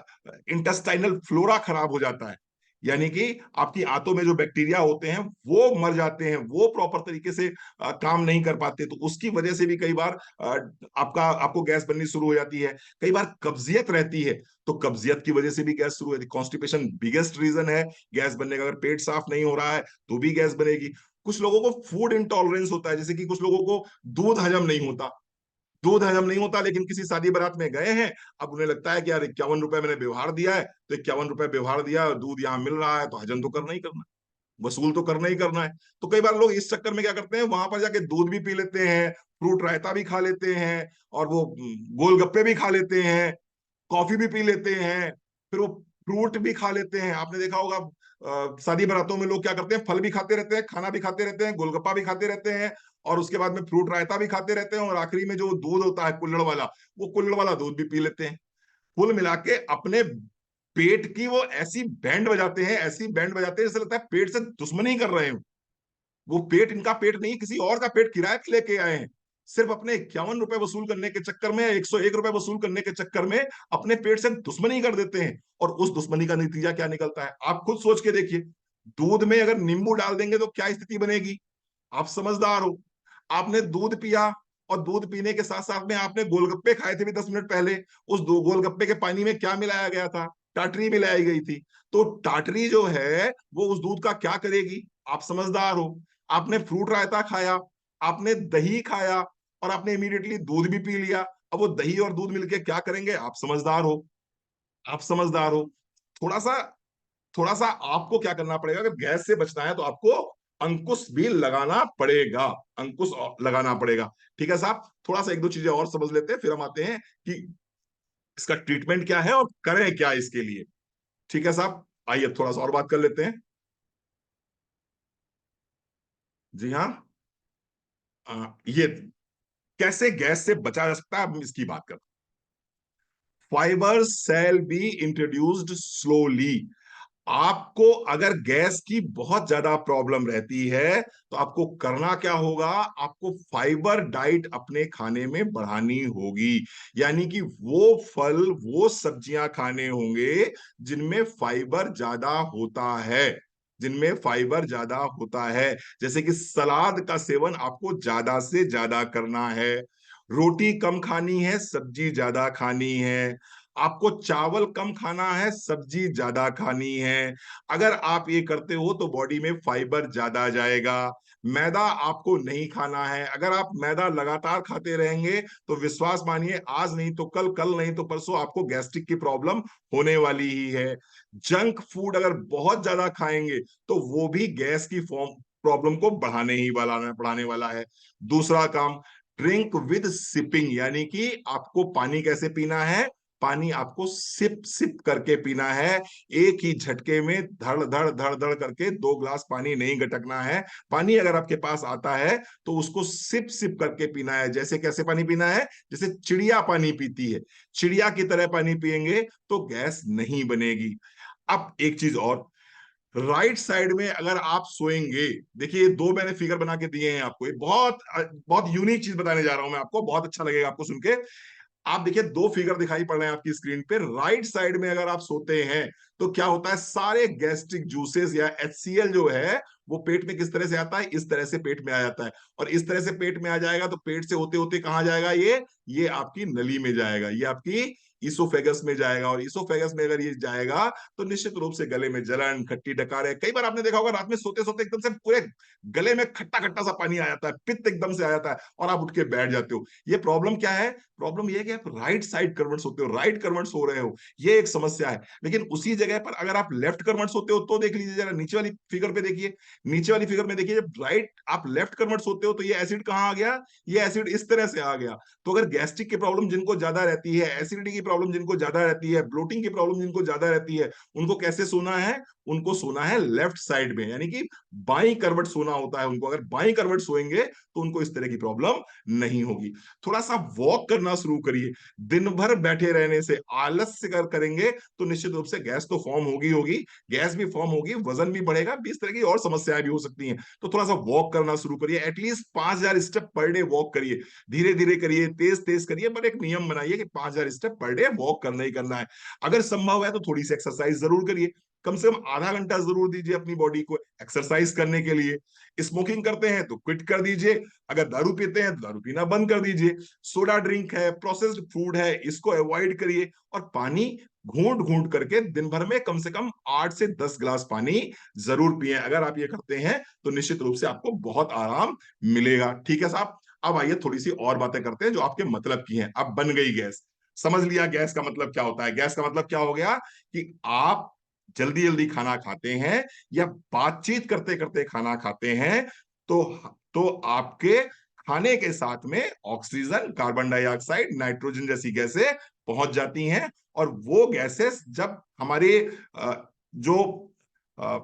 इंटेस्टाइनल फ्लोरा खराब हो जाता है, यानी कि आपकी आंतों में जो बैक्टीरिया होते हैं वो मर जाते हैं, वो प्रॉपर तरीके से काम नहीं कर पाते, तो उसकी वजह से भी कई बार आपको गैस बननी शुरू हो जाती है। कई बार कब्जियत रहती है, तो कब्जियत की वजह से भी गैस शुरू होती है। कॉन्स्टिपेशन बिगेस्ट रीजन है गैस बनने का। अगर पेट साफ नहीं हो रहा है तो भी गैस बनेगी। कुछ लोगों को फूड इंटॉलरेंस होता है, जैसे कि कुछ लोगों को दूध हजम नहीं होता। दूध हजम नहीं होता, लेकिन किसी शादी बारात में गए हैं, अब उन्हें लगता है कि यार 51 रुपए मैंने व्यवहार दिया है, तो 51 रुपए व्यवहार दिया, दूध यहाँ मिल रहा है, तो हजम तो करना ही करना है, वसूल तो करना ही करना है। तो कई बार लोग इस चक्कर में क्या करते हैं, वहां पर जाके दूध भी पी लेते हैं, फ्रूट रायता भी खा लेते हैं, और वो गोलगप्पे भी खा लेते हैं, कॉफी भी पी लेते हैं, फिर वो फ्रूट भी खा लेते हैं। आपने देखा होगा शादी बारातों में लोग क्या करते हैं, फल भी खाते रहते हैं, खाना भी खाते रहते हैं, गोलगप्पा भी खाते रहते हैं, और उसके बाद में फ्रूट रायता भी खाते रहते हैं, और आखिरी में जो दूध होता है कुल्हड़ वाला, वो कुल्हड़ वाला दूध भी पी लेते हैं। कुल मिला के अपने पेट की वो ऐसी बैंड बजाते हैं, ऐसी बैंड बजाते हैं, जैसे लगता है पेट से दुश्मनी कर रहे हो। वो पेट इनका पेट नहीं, किसी और का पेट किराए पे लेके आए हैं, सिर्फ अपने 51 रुपए वसूल करने के चक्कर में, 101 रुपए वसूल करने के चक्कर में अपने पेट से दुश्मनी कर देते हैं। और उस दुश्मनी का नतीजा क्या निकलता है, आप खुद सोच के देखिए। दूध में अगर नींबू डाल देंगे तो क्या स्थिति बनेगी। आप समझदार हो, आपने दूध पिया, और दूध पीने के साथ साथ में आपने गोलगप्पे खाए थे भी 10 मिनट पहले। उस दो गोलगप्पे के पानी में क्या मिलाया गया था, टाटरी मिलाई गई थी। तो टाटरी जो है वो उस दूध का क्या करेगी। आप समझदार हो, आपने फ्रूट रायता खाया, आपने दही खाया, और आपने इमीडिएटली दूध भी पी लिया। अब वो दही और दूध मिलके क्या करेंगे, आप समझदार हो, आप समझदार हो। थोड़ा सा थोड़ा सा आपको क्या करना पड़ेगा, अगर गैस से बचना है तो आपको अंकुश भी लगाना पड़ेगा, अंकुश लगाना पड़ेगा। ठीक है साहब, थोड़ा सा एक दो चीजें और समझ लेते हैं, फिर हम आते हैं कि इसका ट्रीटमेंट क्या है और करें क्या इसके लिए। ठीक है साहब, आइए थोड़ा सा और बात कर लेते हैं। जी हाँ, ये कैसे गैस से बचा जा सकता है, हम इसकी बात करते हैं। Fibre shall be introduced slowly. आपको अगर गैस की बहुत ज्यादा प्रॉब्लम रहती है, तो आपको करना क्या होगा, आपको फाइबर डाइट अपने खाने में बढ़ानी होगी। यानी कि वो फल, वो सब्जियां खाने होंगे जिनमें फाइबर ज्यादा होता है, जिनमें फाइबर ज्यादा होता है। जैसे कि सलाद का सेवन आपको ज्यादा से ज्यादा करना है, रोटी कम खानी है, सब्जी ज्यादा खानी है, आपको चावल कम खाना है, सब्जी ज्यादा खानी है। अगर आप ये करते हो तो बॉडी में फाइबर ज्यादा जाएगा। मैदा आपको नहीं खाना है। अगर आप मैदा लगातार खाते रहेंगे तो विश्वास मानिए, आज नहीं तो कल, कल नहीं तो परसों आपको गैस्ट्रिक की प्रॉब्लम होने वाली ही है। जंक फूड अगर बहुत ज्यादा खाएंगे तो वो भी गैस की फॉर्म प्रॉब्लम को बढ़ाने वाला है। दूसरा काम, ड्रिंक विद सिपिंग, यानी कि आपको पानी कैसे पीना है, पानी आपको सिप सिप करके पीना है। एक ही झटके में धड़ धड़ धड़ धड़ करके 2 गिलास पानी नहीं गटकना है। पानी अगर आपके पास आता है तो उसको सिप सिप करके पीना है। जैसे कैसे पानी पीना है, जैसे चिड़िया पानी पीती है, चिड़िया की तरह पानी पिएंगे तो गैस नहीं बनेगी। अब एक चीज और, राइट साइड में अगर आप सोएंगे, देखिए ये दो मैंने फिगर बना के दिए हैं आपको, ये बहुत बहुत यूनिक चीज बताने जा रहा हूं मैं आपको, बहुत अच्छा लगेगा आपको सुन के। आप देखिए दो फिगर दिखाई पड़ रहे हैं आपकी स्क्रीन पे। राइट साइड में अगर आप सोते हैं तो क्या होता है, सारे गैस्ट्रिक जूसेस या HCl जो है वो पेट में किस तरह से आता है, इस तरह से पेट में आ जाता है। और इस तरह से पेट में आ जाएगा तो पेट से होते होते कहां जाएगा, ये आपकी नली में जाएगा, ये आपकी ईसोफेगस में जाएगा, और ईसोफेगस में अगर ये जाएगा तो निश्चित रूप से गले में जलन, खट्टी डकारे, कई बार आपने देखा होगा रात में सोते सोते एकदम से पूरे गले में खट्टा खट्टा सा पानी आ जाता है, पित्त एकदम से आ जाता है और आप उठ के बैठ जाते हो। ये प्रॉब्लम क्या है? प्रॉब्लम ये है कि आप राइट साइड कर्वट सोते हो, राइट कर्वट सो रहे हो, ये एक समस्या है। लेकिन उसी जगह पर अगर आप लेफ्ट कर्वट सोते हो तो देख लीजिए जरा, नीचे वाली फिगर पे देखिए, नीचे वाली फिगर में देखिए, जब राइट आप लेफ्ट कर्वट सोते हो तो ये एसिड कहाँ आ गया? ये एसिड इस तरह से आ गया। तो अगर गैस्ट्रिक की प्रॉब्लम जिनको ज्यादा रहती है, एसिडिटी की प्रॉब्लम जिनको ज्यादा रहती है, ब्लोटिंग की प्रॉब्लम जिनको ज्यादा रहती है, उनको कैसे सोना है? उनको सोना है लेफ्ट साइड में, यानी कि बाई करवट सोना होता है उनको। अगर बाई करवट सोएंगे तो उनको इस तरह की प्रॉब्लम नहीं होगी। थोड़ा सा वॉक करना शुरू करिए। दिन भर बैठे रहने से, आलस्य कर करेंगे तो निश्चित रूप से गैस तो फॉर्म होगी होगी, गैस भी फॉर्म होगी, वजन भी बढ़ेगा, 20 तरह की और समस्याएं भी हो सकती हैं। तो थोड़ा सा वॉक करना शुरू करिए, at least 5,000 step per day walk करिए। धीरे धीरे करिए, तेज तेज करिए, पर एक नियम बनाइए कि 5,000 स्टेप पर डे वॉक करना ही करना है। अगर संभव है तो थोड़ी सी एक्सरसाइज जरूर करिए, कम से कम आधा घंटा जरूर दीजिए अपनी बॉडी को एक्सरसाइज करने के लिए। स्मोकिंग करते हैं तो क्विट कर दीजिए, अगर दारू पीते हैं तो दारू पीना बंद कर दीजिए। सोडा ड्रिंक है, प्रोसेस्ड फूड है, इसको अवॉइड करिए। और पानी घूंट घूंट करके दिन भर में कम से कम 8 से 10 गिलास पानी जरूर पिए। अगर आप ये करते हैं तो निश्चित रूप से आपको बहुत आराम मिलेगा। ठीक है साहब, अब आइए थोड़ी सी और बातें करते हैं जो आपके मतलब की हैं। अब बन गई गैस, समझ लिया गैस का मतलब क्या होता है। गैस का मतलब क्या हो गया कि आप जल्दी जल्दी खाना खाते हैं या बातचीत करते करते खाना खाते हैं, तो आपके खाने के साथ में ऑक्सीजन, कार्बन डाइऑक्साइड, नाइट्रोजन जैसी गैसें पहुंच जाती हैं। और वो गैसेस जब हमारे जो अ,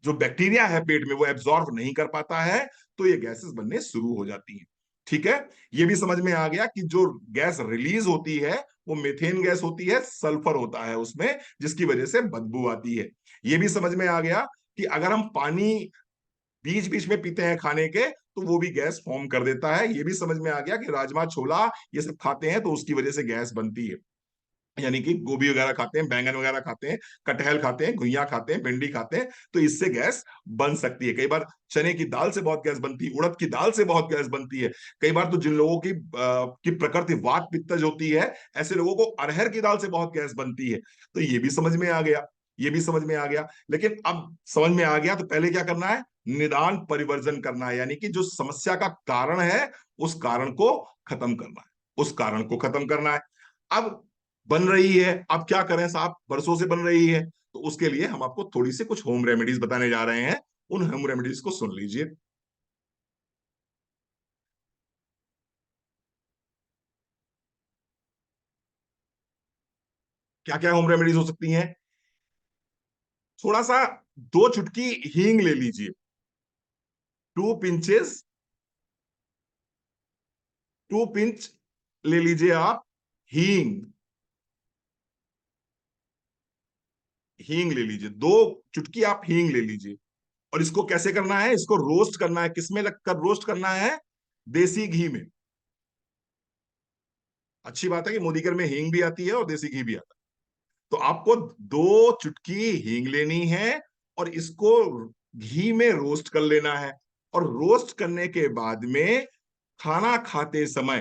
जो बैक्टीरिया है पेट में वो एब्जॉर्ब नहीं कर पाता है, तो ये गैसेस बनने शुरू हो जाती हैं। ठीक है, ये भी समझ में आ गया कि जो गैस रिलीज होती है वो मीथेन गैस होती है, सल्फर होता है उसमें, जिसकी वजह से बदबू आती है। ये भी समझ में आ गया कि अगर हम पानी बीच बीच में पीते हैं खाने के तो वो भी गैस फॉर्म कर देता है। ये भी समझ में आ गया कि राजमा, छोला ये सब खाते हैं तो उसकी वजह से गैस बनती है। यानी कि गोभी वगैरह खाते हैं, बैंगन वगैरह खाते हैं, कटहल खाते हैं, घुइयां खाते हैं, भिंडी खाते हैं, तो इससे गैस बन सकती है। कई बार चने की दाल से बहुत गैस बनती है, उड़द की दाल से बहुत गैस बनती है। कई बार तो जिन लोगों की प्रकृति वात पित्तज होती है, ऐसे लोगों को अरहर की दाल से बहुत गैस बनती है। तो ये भी समझ में आ गया, ये भी समझ में आ गया। लेकिन अब समझ में आ गया तो पहले क्या करना है? निदान परिवर्जन करना है, यानी कि जो समस्या का कारण है उस कारण को खत्म करना है, उस कारण को खत्म करना है। अब बन रही है, अब क्या करें साहब, बरसों से बन रही है, तो उसके लिए हम आपको थोड़ी सी कुछ होम रेमेडीज बताने जा रहे हैं। उन होम रेमेडीज को सुन लीजिए। क्या क्या होम रेमेडीज हो सकती हैं? थोड़ा सा 2 चुटकी हींग ले लीजिए, 2 पिंचेस, 2 पिंच ले लीजिए आप हींग, हींग ले लीजिए, 2 चुटकी आप हींग ले लीजिए। और इसको कैसे करना है? इसको रोस्ट करना है। किसमें लगकर रोस्ट करना है? देसी घी में। अच्छी बात है कि मोदी घर में हींग भी आती है और देसी घी भी आता है। तो आपको 2 चुटकी हींग लेनी है और इसको घी में रोस्ट कर लेना है। और रोस्ट करने के बाद में खाना खाते समय,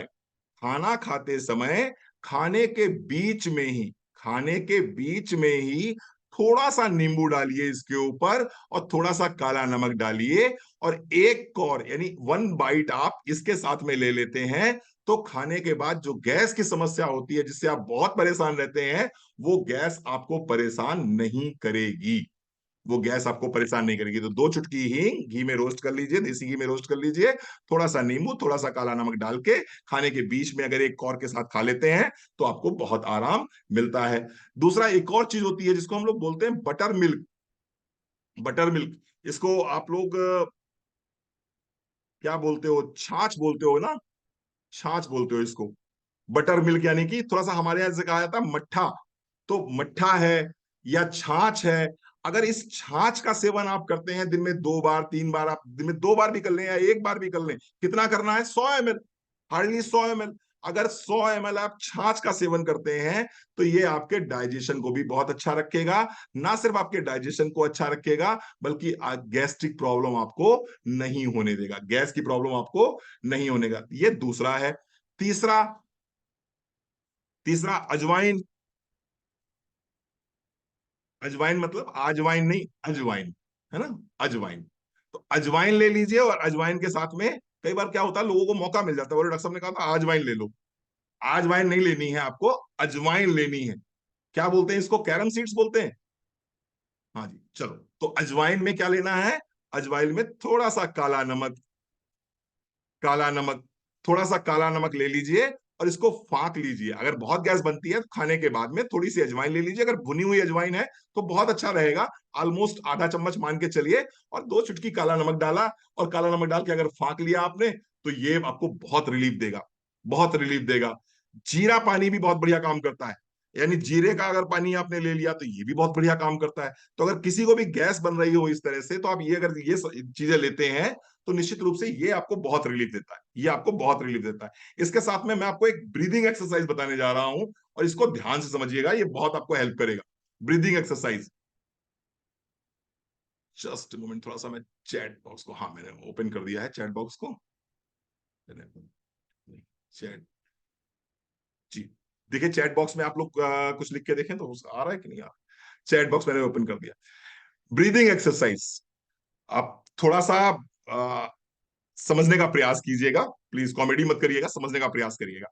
खाना खाते समय खाने के बीच में ही, खाने के बीच में ही थोड़ा सा नींबू डालिए इसके ऊपर, और थोड़ा सा काला नमक डालिए, और एक कौर यानी 1 बाइट आप इसके साथ में ले लेते हैं। तो खाने के बाद जो गैस की समस्या होती है जिससे आप बहुत परेशान रहते हैं, वो गैस आपको परेशान नहीं करेगी, वो गैस आपको परेशान नहीं करेगी। तो 2 चुटकी हींग घी में रोस्ट कर लीजिए, देसी घी में रोस्ट कर लीजिए, थोड़ा सा नींबू, थोड़ा सा काला नमक डाल के खाने के बीच में अगर एक कौर के साथ खा लेते हैं तो आपको बहुत आराम मिलता है। दूसरा एक और चीज होती है जिसको हम लोग बोलते हैं बटर मिल्क। बटर मिल्क, इसको आप लोग क्या बोलते हो? छाछ बोलते हो ना, छाछ बोलते हो इसको। बटर मिल्क यानी कि थोड़ा सा हमारे यहां से कहा जाता है मट्ठा। तो मट्ठा है या छाछ है, अगर इस छाछ का सेवन आप करते हैं दिन में 2 बार 3 बार, आप दिन में 2 बार भी कर लें या 1 बार भी कर लें, कितना करना है? 100 ml, हार्डली 100 ml। अगर 100 ml आप छाछ का सेवन करते हैं तो ये आपके डाइजेशन को भी बहुत अच्छा रखेगा। ना सिर्फ आपके डाइजेशन को अच्छा रखेगा, बल्कि गैस्ट्रिक प्रॉब्लम आपको नहीं होने देगा, गैस की प्रॉब्लम आपको नहीं होने देगा। ये दूसरा है। तीसरा, तीसरा अजवाइन। अजवाइन मतलब आजवाइन नहीं, अजवाइन, है ना, अजवाइन। तो अजवाइन ले लीजिए, और अजवाइन के साथ में कई बार क्या होता है, लोगों को मौका मिल जाता है, बोले डॉक्टर साहब ने कहा था अजवाइन ले लो। अजवाइन नहीं लेनी है आपको, अजवाइन लेनी है। क्या बोलते हैं इसको, कैरम सीड्स बोलते हैं। हाँ जी, चलो। तो अजवाइन में क्या लेना है, अजवाइन में थोड़ा सा काला नमक, काला नमक, थोड़ा सा काला नमक ले लीजिए, और इसको फाक लीजिए। अगर बहुत गैस बनती है तो खाने के बाद में थोड़ी सी अजवाइन ले लीजिए, अगर भुनी हुई अजवाइन है तो बहुत अच्छा रहेगा। ऑलमोस्ट आधा चम्मच मान के चलिए, और 2 चुटकी काला नमक डाला, और काला नमक डाल के अगर फाक लिया आपने, तो ये आपको बहुत रिलीफ देगा, बहुत रिलीफ देगा। जीरा पानी भी बहुत बढ़िया काम करता है, यानी जीरे का अगर पानी आपने ले लिया तो ये भी बहुत बढ़िया काम करता है। तो अगर किसी को भी गैस बन रही हो इस तरह से, तो आप ये अगर ये चीजें लेते हैं, तो निश्चित रूप से ये आपको बहुत रिलीफ देता है, ये आपको बहुत रिलीफ देता है। इसके साथ में मैं आपको एक ब्रीदिंग एक्सरसाइज बताने जा रहा हूं, और इसको ध्यान से समझिएगा, ये बहुत आपको हेल्प करेगा। ब्रीदिंग एक्सरसाइज, जस्ट मोमेंट, थोड़ा सा मैं चैट बॉक्स को, हाँ मैंने ओपन कर दिया है चैट बॉक्स को, चैट, जी। देखिए चैट बॉक्स में आप लोग कुछ लिख के देखें तो आ रहा है कि नहीं आ रहा। चैट बॉक्स मैंने ओपन कर दिया। ब्रीदिंग एक्सरसाइज, आप थोड़ा सा आ, समझने का प्रयास कीजिएगा, प्लीज कॉमेडी मत करिएगा, समझने का प्रयास करिएगा।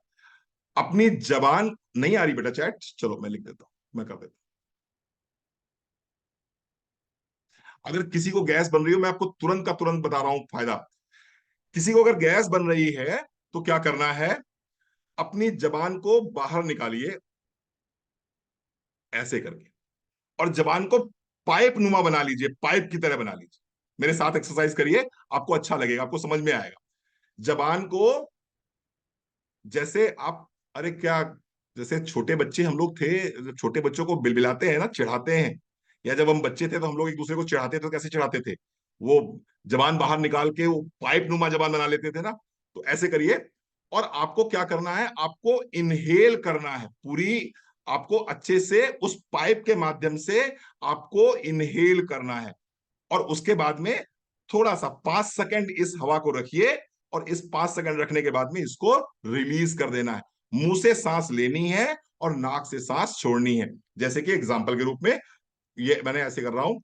अपनी जबान, नहीं आ रही बेटा चैट, चलो मैं लिख देता हूं, मैं कर देता हूं। अगर किसी को गैस बन रही हो, मैं आपको तुरंत का तुरंत बता रहा हूं फायदा। किसी को अगर गैस बन रही है तो क्या करना है, अपनी जबान को बाहर निकालिए, ऐसे करके, और जबान को पाइप नुमा बना लीजिए, पाइप की तरह बना लीजिए। मेरे साथ एक्सरसाइज करिए, आपको अच्छा लगेगा, आपको समझ में आएगा। जबान को, जैसे आप, अरे क्या, जैसे छोटे बच्चे हम लोग थे, जब छोटे बच्चों को बिलबिलाते हैं ना, चिढ़ाते हैं, या जब हम बच्चे थे तो हम लोग एक दूसरे को चिढ़ाते थे, तो कैसे चिढ़ाते थे, वो जबान बाहर निकाल के वो पाइप नुमा जबान बना लेते थे ना। तो ऐसे करिए, और आपको क्या करना है, आपको इनहेल करना है पूरी, आपको अच्छे से उस पाइप के माध्यम से आपको इनहेल करना है। और उसके बाद में थोड़ा सा 5 सेकंड इस हवा को रखिए, और इस 5 सेकंड रखने के बाद में इसको रिलीज कर देना है। मुंह से सांस लेनी है, और नाक से सांस छोड़नी है। जैसे कि एग्जाम्पल के रूप में ये मैंने ऐसे कर रहा हूं।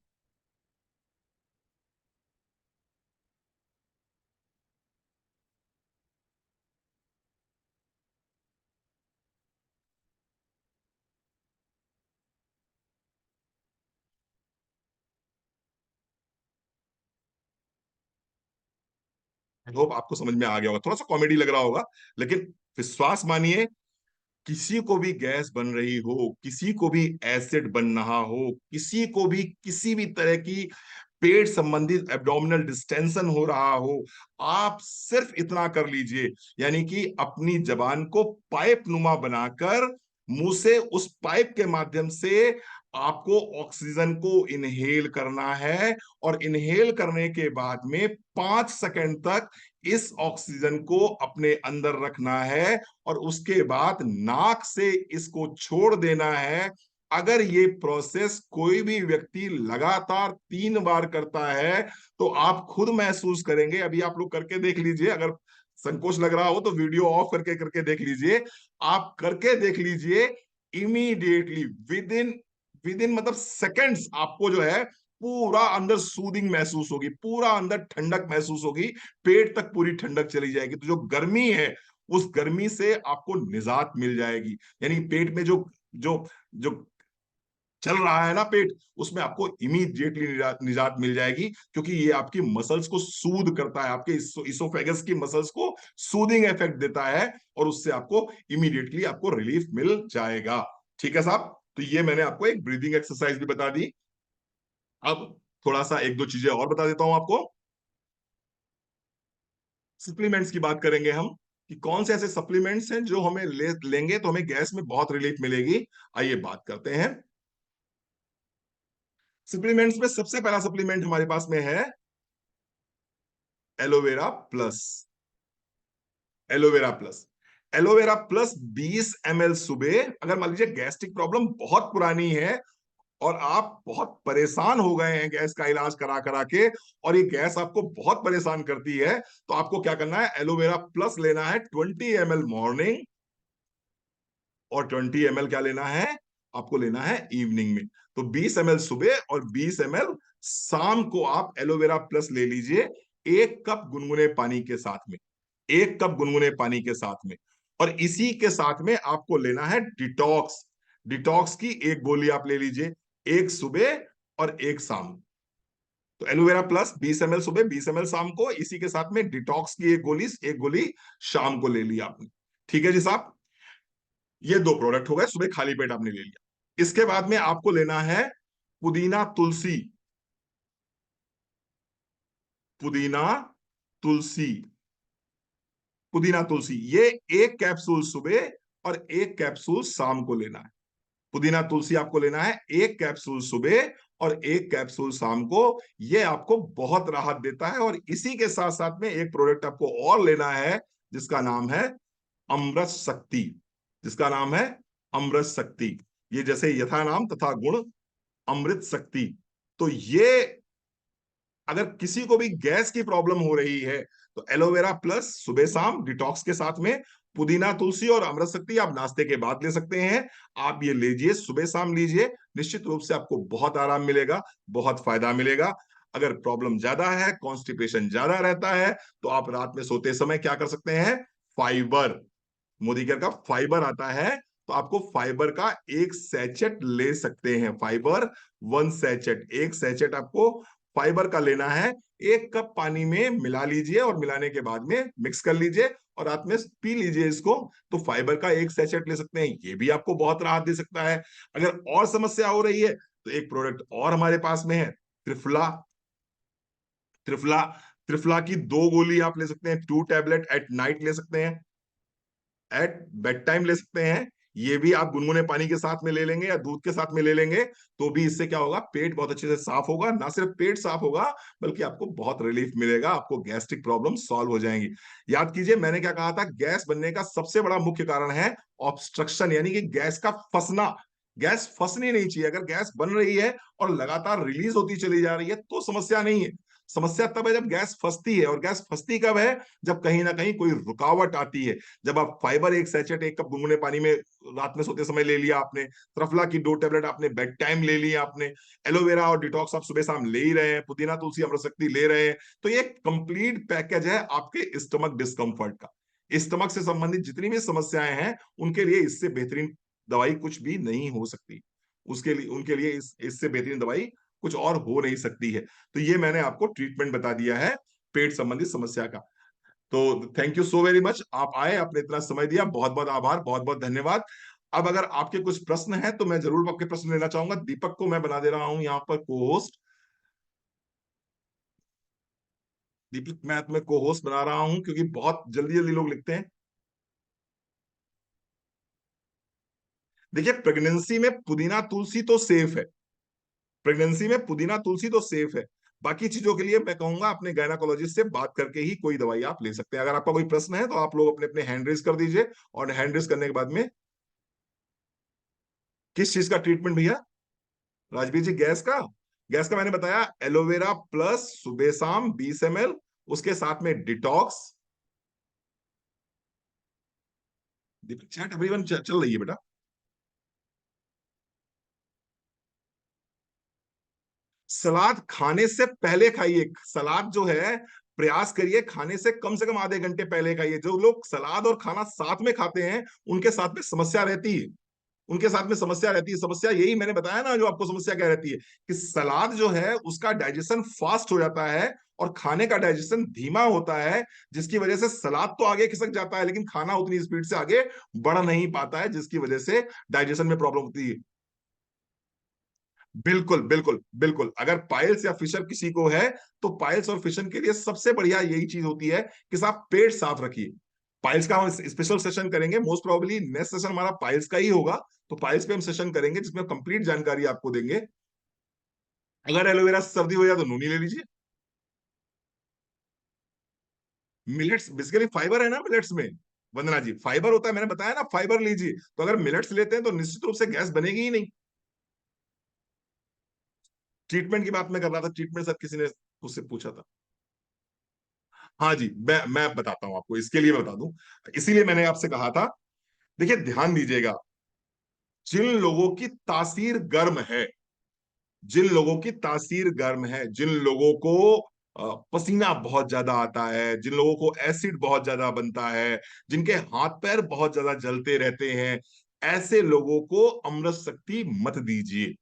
आई होप आपको समझ में आ गया होगा, थोड़ा सा कॉमेडी लग रहा होगा, लेकिन विश्वास मानिए, किसी को भी गैस बन रही हो, किसी को भी एसिड बन रहा हो, किसी को भी किसी भी तरह की पेट संबंधित एब्डोमिनल डिस्टेंशन हो रहा हो, आप सिर्फ इतना कर लीजिए, यानी कि अपनी जबान को पाइप नुमा बनाकर मुंह से उस पाइप के माध्यम से आपको ऑक्सीजन को इनहेल करना है, और इनहेल करने के बाद में 5 सेकंड तक इस ऑक्सीजन को अपने अंदर रखना है, और उसके बाद नाक से इसको छोड़ देना है। अगर ये प्रोसेस कोई भी व्यक्ति लगातार 3 बार करता है, तो आप खुद महसूस करेंगे, अभी आप लोग करके देख लीजिए, अगर संकोच लग रहा हो तो वीडियो ऑफ करके करके देख लीजिए, आप करके देख लीजिए, immediately with in, with in मतलब सेकंड्स, आपको जो है पूरा अंदर सूदिंग महसूस होगी, पूरा अंदर ठंडक महसूस होगी, पेट तक पूरी ठंडक चली जाएगी। तो जो गर्मी है, उस गर्मी से आपको निजात मिल जाएगी, यानी पेट में जो जो जो चल रहा है ना पेट, उसमें आपको इमीडिएटली निजात मिल जाएगी, क्योंकि ये आपकी मसल्स को सूद करता है, आपके इसोफेगस की मसल्स को सूदिंग इफेक्ट देता है, और उससे आपको इमीडिएटली आपको रिलीफ मिल जाएगा। ठीक है साहब, तो ये मैंने आपको एक ब्रीदिंग एक्सरसाइज भी बता दी। अब थोड़ा सा एक दो चीजें और बता देता हूं आपको। सप्लीमेंट्स की बात करेंगे हम, कि कौन से ऐसे सप्लीमेंट्स हैं जो हमें लेंगे तो हमें गैस में बहुत रिलीफ मिलेगी। आइए बात करते हैं। सप्लीमेंट्स में सबसे पहला सप्लीमेंट हमारे पास में है aloe vera plus. Aloe vera plus, aloe vera plus 20 ml सुबह। अगर मान लीजिए गैस्ट्रिक प्रॉब्लम बहुत पुरानी है, और आप बहुत परेशान हो गए हैं गैस का इलाज करा करा के, और ये गैस आपको बहुत परेशान करती है, तो आपको क्या करना है, एलोवेरा प्लस लेना है 20 ml मॉर्निंग, और 20 ml क्या लेना है, आपको लेना है इवनिंग में। तो 20 ml सुबह और 20 ml शाम को आप एलोवेरा प्लस ले लीजिए, 1 कप गुनगुने पानी के साथ में, 1 कप गुनगुने पानी के साथ में। और इसी के साथ में आपको लेना है डिटॉक्स। डिटॉक्स की 1 गोली आप ले लीजिए, 1 सुबह और 1 शाम। तो एलोवेरा प्लस 20 ml सुबह, 20 ml शाम को, इसी के साथ में डिटॉक्स की 1 गोली, 1 गोली शाम को ले लिया आपने। ठीक है जी साहब, ये 2 प्रोडक्ट हो गए, सुबह खाली पेट आपने ले लिया। इसके बाद में आपको लेना है पुदीना तुलसी। पुदीना तुलसी, पुदीना तुलसी, ये 1 कैप्सूल सुबह और 1 कैप्सूल शाम को लेना है। पुदीना तुलसी आपको लेना है 1 कैप्सूल सुबह और 1 कैप्सूल शाम को। ये आपको बहुत राहत देता है। और इसी के साथ साथ में एक प्रोडक्ट आपको और लेना है, जिसका नाम है अमृत शक्ति। जिसका नाम है अमृत शक्ति। ये जैसे यथा नाम तथा गुण, अमृत शक्ति। तो ये, अगर किसी को भी गैस की प्रॉब्लम हो रही है तो एलोवेरा प्लस सुबह शाम डिटॉक्स के साथ में, पुदीना तुलसी और अमृत शक्ति आप नाश्ते के बाद ले सकते हैं। आप ये लीजिए, सुबह शाम लीजिए, निश्चित रूप से आपको बहुत आराम मिलेगा, बहुत फायदा मिलेगा। अगर प्रॉब्लम ज्यादा है, कॉन्स्टिपेशन ज्यादा रहता है, तो आप रात में सोते समय क्या कर सकते हैं, फाइबर, मोदी केयर का फाइबर आता है, तो आपको फाइबर का 1 सैचेट ले सकते हैं। फाइबर 1 सैचेट, 1 सैचेट आपको फाइबर का लेना है। 1 कप पानी में मिला लीजिए और मिलाने के बाद में मिक्स कर लीजिए और रात में पी लीजिए इसको। तो फाइबर का 1 सैचेट ले सकते हैं, ये भी आपको बहुत राहत दे सकता है। अगर और समस्या हो रही है तो एक प्रोडक्ट और हमारे पास में है, त्रिफला। त्रिफला, त्रिफला की 2 गोली आप ले सकते हैं, 2 टैबलेट एट नाइट ले सकते हैं, एट बेड टाइम ले सकते हैं। ये भी आप गुनगुने पानी के साथ में ले लेंगे या दूध के साथ में ले लेंगे, तो भी इससे क्या होगा, पेट बहुत अच्छे से साफ होगा। ना सिर्फ पेट साफ होगा, बल्कि आपको बहुत रिलीफ मिलेगा, आपको गैस्ट्रिक प्रॉब्लम सॉल्व हो जाएंगी। याद कीजिए मैंने क्या कहा था, गैस बनने का सबसे बड़ा मुख्य कारण है ऑब्स्ट्रक्शन, यानी कि गैस का फंसना। गैस फंसनी नहीं चाहिए। अगर गैस बन रही है और लगातार रिलीज होती चली जा रही है तो समस्या नहीं है। समस्या तब है जब गैस फंसती है। और गैस फंसती कब है, जब कहीं ना कहीं कोई रुकावट आती है। जब आप फाइबर 1 सैचेट 1 कप गुनगुने पानी में रात में सोते समय ले लिया आपने, त्रिफला की 2 टैबलेट आपने बेड टाइम ले लिया आपने, एलोवेरा और डिटॉक्स आप सुबह शाम ले ही रहे हैं, पुदीना तुलसी अमृत शक्ति ले रहे हैं, तो ये कंप्लीट पैकेज है आपके स्टमक डिस्कम्फर्ट का। स्टमक से संबंधित जितनी भी समस्याएं हैं, उनके लिए इससे बेहतरीन दवाई कुछ भी नहीं हो सकती। उसके लिए, उनके लिए इससे बेहतरीन दवाई कुछ और हो नहीं सकती है। तो ये मैंने आपको ट्रीटमेंट बता दिया है पेट संबंधित समस्या का। तो thank you so very much, आप आए, आपने इतना समय दिया, बहुत बहुत आभार, बहुत बहुत धन्यवाद। अब अगर आपके कुछ प्रश्न हैं तो मैं जरूर आपके प्रश्न लेना चाहूंगा। दीपक को मैं बना दे रहा हूं यहाँ पर को होस्ट। दीपक, मैं तुम्हें को होस्ट बना रहा हूं क्योंकि बहुत जल्दी जल्दी लोग लिखते हैं। देखिए, प्रेगनेंसी में पुदीना तुलसी तो सेफ है, प्रेगनेंसी में पुदीना तुलसी तो सेफ है। बाकी चीजों के लिए मैं कहूंगा अपने गायनाकोलॉजिस्ट से बात करके ही कोई दवाई आप ले सकते हैं। अगर आपका कोई प्रश्न है तो आप लोग अपने अपने हैंड रेज कर दीजिए, और हैंड रेज करने के बाद में, किस चीज का ट्रीटमेंट भैया? राजवीर जी, गैस का? गैस का मैंने बताया, एलोवेरा प्लस सुबह शाम 20 ml, उसके साथ में डिटॉक्स। चैट एवरीवन चल रही है बेटा। सलाद खाने से पहले खाइए। सलाद जो है, प्रयास करिए खाने से कम आधे घंटे पहले खाइए। जो लोग सलाद और खाना साथ में खाते हैं, उनके साथ में समस्या रहती है। उनके साथ में समस्या रहती है। समस्या यही मैंने बताया ना, जो आपको समस्या क्या रहती है, कि सलाद जो है उसका डाइजेशन फास्ट हो जाता है और खाने का डाइजेशन धीमा होता है, जिसकी वजह से सलाद तो आगे खिसक जाता है, लेकिन खाना उतनी स्पीड से आगे बढ़ नहीं पाता है, जिसकी वजह से डाइजेशन में प्रॉब्लम होती है। बिल्कुल बिल्कुल बिल्कुल, अगर पाइल्स या फिशर किसी को है, तो पाइल्स और फिशन के लिए सबसे बढ़िया यही चीज होती है कि आप पेट साफ रखिए। पाइल्स का हम स्पेशल सेशन करेंगे, मोस्ट प्रोबेबली नेक्स्ट सेशन हमारा पाइल्स का ही होगा। तो पाइल्स पे हम सेशन करेंगे जिसमें कंप्लीट जानकारी आपको देंगे। अगर एलोवेरा से सर्दी हो जाए तो नूनी ले लीजिए। मिलेट्स बेसिकली फाइबर है ना मिलेट्स में, वंदना जी, फाइबर होता है, मैंने बताया ना, फाइबर लीजिए। तो अगर मिलेट्स लेते हैं तो निश्चित रूप से गैस बनेगी ही नहीं। ट्रीटमेंट की बात मैं कर रहा था, ट्रीटमेंट सर किसी ने उससे पूछा था। हाँ जी, मैं बताता हूँ आपको, इसके लिए मैं बता दूं, इसीलिए मैंने आपसे कहा था। देखिए ध्यान दीजिएगा, जिन लोगों की तासीर गर्म है, जिन लोगों की तासीर गर्म है, जिन लोगों को पसीना बहुत ज्यादा आता है, जिन लोगों को एसिड बहुत ज्यादा बनता है, जिनके हाथ पैर बहुत ज्यादा जलते रहते हैं, ऐसे लोगों को अमृत शक्ति मत दीजिए।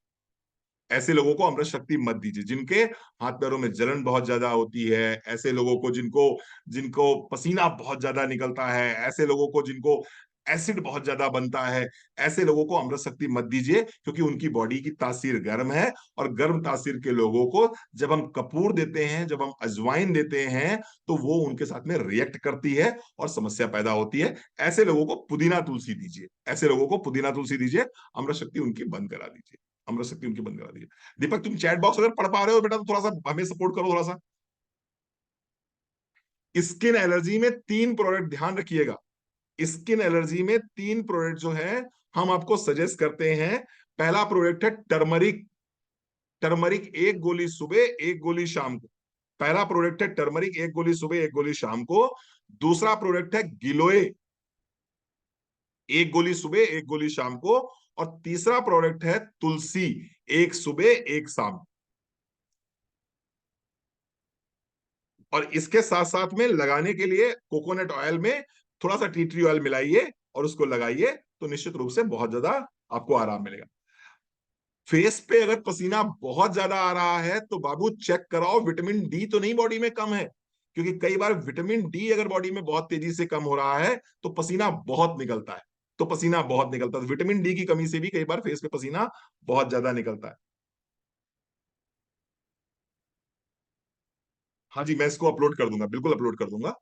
ऐसे लोगों को अमृत शक्ति मत दीजिए। जिनके हाथ पैरों में जलन बहुत ज्यादा होती है, ऐसे लोगों को जिनको जिनको पसीना बहुत ज्यादा निकलता है, ऐसे लोगों को जिनको एसिड बहुत ज्यादा बनता है, ऐसे लोगों को अमृत शक्ति मत दीजिए, क्योंकि उनकी बॉडी की तासीर गर्म है। और गर्म तासीर के लोगों को जब हम कपूर देते हैं, जब हम अजवाइन देते हैं, तो वो उनके साथ में रिएक्ट करती है और समस्या पैदा होती है। ऐसे लोगों को पुदीना तुलसी दीजिए, ऐसे लोगों को पुदीना तुलसी दीजिए, अमृत शक्ति उनकी बंद करा दीजिए, अमृत शक्ति उनकी बंद करा दीजिए। दीपक, तुम चैट बॉक्स अगर पढ़ पा रहे हो बेटा, तो थोड़ा सा हमें सपोर्ट करो थोड़ा सा। स्किन एलर्जी में 3 प्रोडक्ट ध्यान रखिएगा। स्किन एलर्जी में 3 प्रोडक्ट जो है हम आपको सजेस्ट करते हैं। पहला प्रोडक्ट है टर्मरिक। टर्मरिक 1 गोली सुबह 1 गोली शाम को। पहला प्रोडक्ट है टर्मरिक, 1 गोली सुबह 1 गोली शाम को। दूसरा प्रोडक्ट है गिलोय, 1 गोली सुबह 1 गोली शाम को। और तीसरा प्रोडक्ट है तुलसी, 1 सुबह 1 शाम। और इसके साथ साथ में लगाने के लिए कोकोनट ऑयल में थोड़ा सा टी ट्री ऑयल मिलाइए और उसको लगाइए, तो निश्चित रूप से बहुत ज्यादा आपको आराम मिलेगा। फेस पे अगर पसीना बहुत ज्यादा आ रहा है तो बाबू चेक कराओ विटामिन डी तो नहीं बॉडी में कम है। क्योंकि कई बार विटामिन डी अगर बॉडी में बहुत तेजी से कम हो रहा है तो पसीना बहुत निकलता है। तो पसीना बहुत निकलता है, तो विटामिन डी की कमी से भी कई बार फेस पे पसीना बहुत ज्यादा निकलता है। हाँ जी, मैं इसको अपलोड कर दूंगा, बिल्कुल अपलोड कर दूंगा।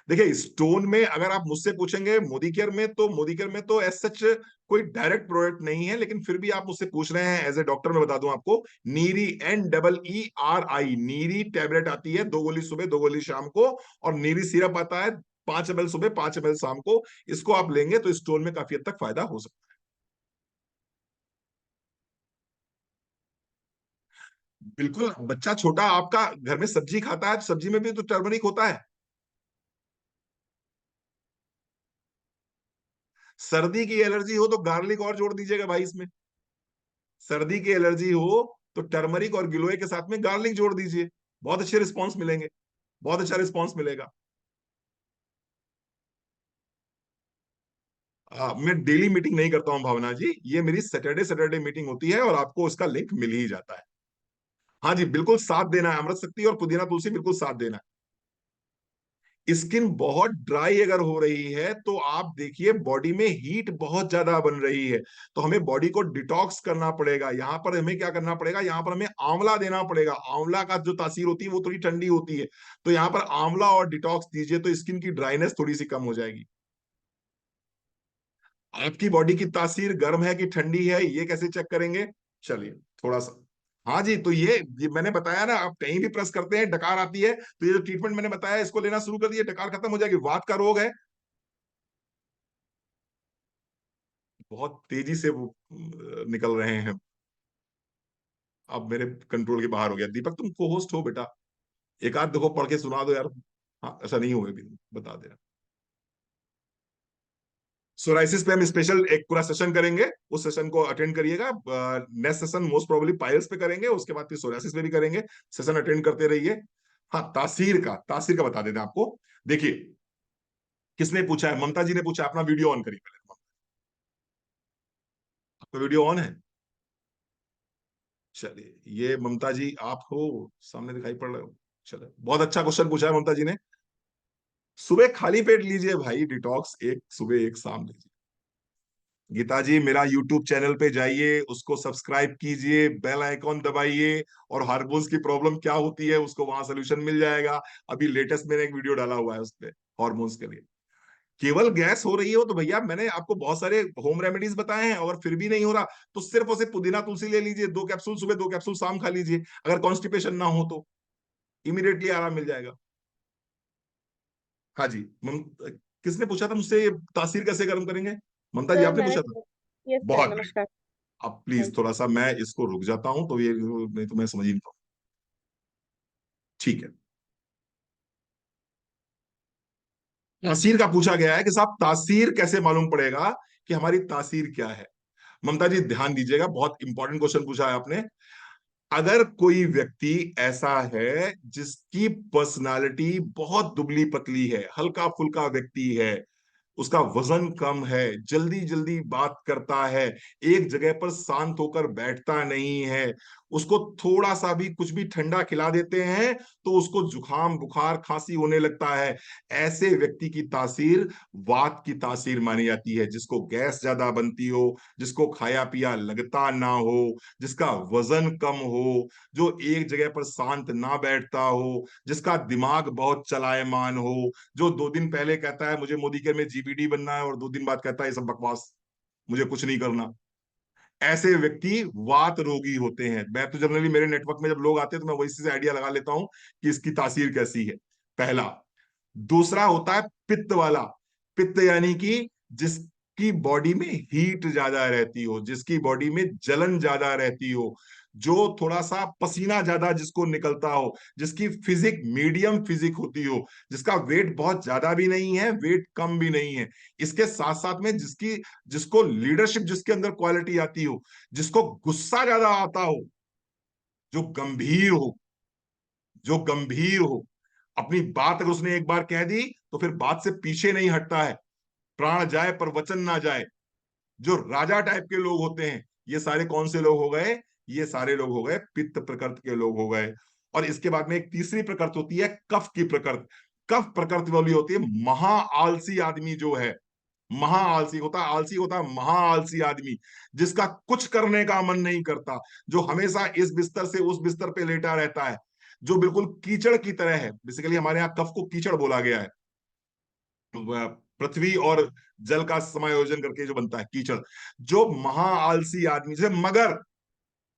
देखिए, स्टोन में अगर आप मुझसे पूछेंगे मोदी केयर में, तो मोदी केयर में तो एज सच कोई डायरेक्ट प्रोडक्ट नहीं है, लेकिन फिर भी आप मुझसे पूछ रहे हैं, एज ए डॉक्टर मैं बता दूं आपको। नीरी, NEERI, नीरी टैबलेट आती है, 2 गोली सुबह 2 गोली शाम को। और नीरी सिरप आता है, 5 ml सुबह 5 ml शाम को। इसको आप लेंगे तो स्टोन में काफी हद तक फायदा हो सकता है। बिल्कुल, बच्चा छोटा आपका घर में सब्जी खाता है, तो सब्जी में भी तो टर्मरिक होता है। सर्दी की एलर्जी हो तो गार्लिक और जोड़ दीजिएगा भाई इसमें। सर्दी की एलर्जी हो तो टर्मरिक और गिलोय के साथ में गार्लिक जोड़ दीजिए, बहुत अच्छे रिस्पॉन्स मिलेंगे, बहुत अच्छा रिस्पॉन्स मिलेगा। मैं डेली मीटिंग नहीं करता हूं भावना जी, ये मेरी सैटरडे सैटरडे मीटिंग होती है और आपको उसका लिंक मिल ही जाता है। हाँ जी, बिल्कुल साथ देना है, अमृत शक्ति और पुदीना तुलसी बिल्कुल साथ देना है। स्किन बहुत ड्राई अगर हो रही है तो आप देखिए बॉडी में हीट बहुत ज्यादा बन रही है, तो हमें बॉडी को डिटॉक्स करना पड़ेगा। यहां पर हमें क्या करना पड़ेगा, यहां पर हमें आंवला देना पड़ेगा। आंवला का जो तासीर होती है वो थोड़ी ठंडी होती है, तो यहां पर आंवला और डिटॉक्स दीजिए तो स्किन की ड्राइनेस थोड़ी सी कम हो जाएगी। आपकी बॉडी की तासीर गर्म है कि ठंडी है, ये कैसे चेक करेंगे? चलिए, थोड़ा सा। हाँ जी, तो ये मैंने बताया ना, आप कहीं भी प्रेस करते हैं डकार आती है, तो ये जो ट्रीटमेंट मैंने बताया इसको लेना शुरू कर दिए, डकार खत्म हो जाएगी। वात का रोग है, बहुत तेजी से वो निकल रहे हैं। अब मेरे कंट्रोल के बाहर हो गया। दीपक, तुम को होस्ट हो बेटा, एक आध देखो पढ़ के सुना दो यार। हाँ, ऐसा नहीं होगा भी, बता देना। सोराइसिस पे हम स्पेशल एक पूरा सेशन करेंगे, उस सेशन को अटेंड करिएगा। Next session most probably piles पे करेंगे, उसके बाद फिर सोराइसिस पे भी करेंगे। सेशन अटेंड करते रहिए। हाँ, तासीर का बता देते हैं आपको। देखिए, किसने पूछा है? ममता जी ने पूछा। अपना वीडियो ऑन करिए पहले। आपका वीडियो ऑन है? चलिए, ये ममता जी आप हो, सामने दिखाई पड़ रहे हो। चलिए, बहुत अच्छा क्वेश्चन पूछा है ममता जी ने। सुबह खाली पेट लीजिए भाई डिटॉक्स, 1 सुबह 1 शाम लीजिए। गीता जी, मेरा यूट्यूब चैनल पे जाइए, उसको सब्सक्राइब कीजिए, बेल आइकॉन दबाइए, और हार्मोन्स की प्रॉब्लम क्या होती है उसको वहां सोल्यूशन मिल जाएगा। अभी लेटेस्ट मैंने एक वीडियो डाला हुआ है उस पे, हार्मोन्स के लिए। केवल गैस हो रही हो तो भैया मैंने आपको बहुत सारे होम रेमेडीज बताए हैं, और फिर भी नहीं हो रहा तो सिर्फ और सिर्फ पुदीना तुलसी ले लीजिए, 2 कैप्सूल सुबह 2 कैप्सूल शाम खा लीजिए। अगर कॉन्स्टिपेशन ना हो तो इमीडिएटली आराम मिल जाएगा। हाँ जी। किसने पूछा था मुझसे ये तासीर कैसे गर्म करेंगे? ममता जी सर आपने मैंने। पूछा था। यस सर, बहुत बढ़िया। नमस्कार। अब हाँ प्लीज जी। थोड़ा सा मैं इसको रुक जाता हूं, तो ये नहीं तो मैं समझ ही नहीं पाऊँ। ठीक है। तासीर का पूछा गया है कि साहब तासीर कैसे मालूम पड़ेगा कि हमारी तासीर क्या है? ममता जी ध्यान दीजिएगा, बहुत इंपॉर्टेंट क्वेश्चन पूछा है आपने। अगर कोई व्यक्ति ऐसा है जिसकी पर्सनालिटी बहुत दुबली पतली है, हल्का फुल्का व्यक्ति है, उसका वजन कम है, जल्दी जल्दी बात करता है, एक जगह पर शांत होकर बैठता नहीं है, उसको थोड़ा सा भी कुछ भी ठंडा खिला देते हैं तो उसको जुकाम बुखार खांसी होने लगता है, ऐसे व्यक्ति की तासीर वात की तासीर मानी जाती है। जिसको गैस ज्यादा बनती हो, जिसको खाया पिया लगता ना हो, जिसका वजन कम हो, जो एक जगह पर शांत ना बैठता हो, जिसका दिमाग बहुत चलायमान हो, जो 2 दिन पहले कहता है मुझे मोदी केयर में जीपीडी बनना है और 2 दिन बाद कहता है ये सब बकवास, मुझे कुछ नहीं करना, ऐसे व्यक्ति वात रोगी होते हैं। मैं तो जनरली मेरे नेटवर्क में जब लोग आते हैं तो मैं वही से आइडिया लगा लेता हूं कि इसकी तासीर कैसी है, पहला। दूसरा होता है पित्त वाला। पित्त यानी कि जिसकी बॉडी में हीट ज्यादा रहती हो, जिसकी बॉडी में जलन ज्यादा रहती हो, जो थोड़ा सा पसीना ज्यादा जिसको निकलता हो, जिसकी फिजिक मीडियम फिजिक होती हो, जिसका वेट बहुत ज्यादा भी नहीं है वेट कम भी नहीं है, इसके साथ साथ में जिसको लीडरशिप जिसके अंदर क्वालिटी आती हो, जिसको गुस्सा ज्यादा आता हो, जो गंभीर हो, जो गंभीर हो, अपनी बात अगर उसने एक बार कह दी तो फिर बात से पीछे नहीं हटता है, प्राण जाए पर वचन ना जाए, जो राजा टाइप के लोग होते हैं, ये सारे कौन से लोग हो गए? ये सारे लोग हो गए पित्त प्रकृति के लोग हो गए। और इसके बाद में एक तीसरी प्रकृति होती है कफ की प्रकृति। कफ प्रकृति वाली होती है महा आलसी आदमी जो है, महा आलसी होता है महा आलसी आदमी, जिसका कुछ करने का मन नहीं करता, जो हमेशा इस बिस्तर से उस बिस्तर पे लेटा रहता है, जो बिल्कुल कीचड़ की तरह है। बेसिकली हमारे यहाँ कफ को कीचड़ बोला गया है, पृथ्वी और जल का समायोजन करके जो बनता है कीचड़। जो महा आलसी आदमी, जैसे मगर,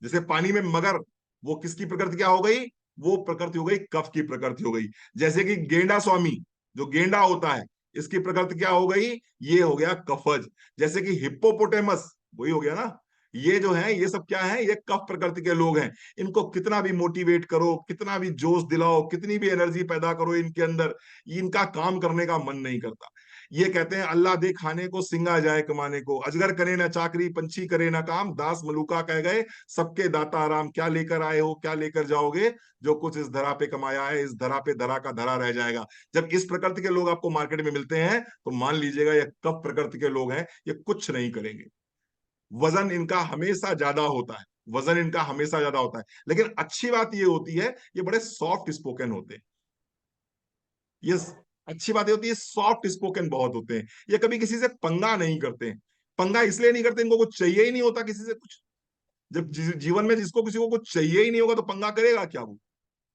जैसे पानी में मगर, वो किसकी प्रकृति क्या हो गई? वो प्रकृति हो गई कफ की प्रकृति हो गई। जैसे कि गेंडा स्वामी, जो गेंडा होता है, इसकी प्रकृति क्या हो गई? ये हो गया कफज। जैसे कि हिप्पोपोटेमस, वही हो गया ना। ये जो है ये सब क्या है? ये कफ प्रकृति के लोग हैं। इनको कितना भी मोटिवेट करो, कितना भी जोश दिलाओ, कितनी भी एनर्जी पैदा करो इनके अंदर, इनका काम करने का मन नहीं करता। ये कहते हैं अल्लाह दे खाने को सिंगा जाए कमाने को, अजगर करे ना चाकरी पंछी करे ना काम, दास मलूका कह गए सबके दाता राम, क्या लेकर आए हो क्या लेकर जाओगे, जो कुछ इस धरा पे कमाया है इस धरा पे धरा का धरा रह जाएगा। जब इस प्रकृति के लोग आपको मार्केट में मिलते हैं तो मान लीजिएगा ये कब प्रकृति के लोग हैं, ये कुछ नहीं करेंगे। वजन इनका हमेशा ज्यादा होता है, वजन इनका हमेशा ज्यादा होता है, लेकिन अच्छी बात ये होती है ये बड़े सॉफ्ट स्पोकन होते हैं। ये अच्छी बात ये होती है सॉफ्ट स्पोकन बहुत होते हैं, ये कभी किसी से पंगा नहीं करते हैं। पंगा इसलिए नहीं करते, इनको कुछ चाहिए ही नहीं होता किसी से कुछ। जब जीवन में जिसको किसी को कुछ चाहिए ही नहीं होगा तो पंगा करेगा क्या वो?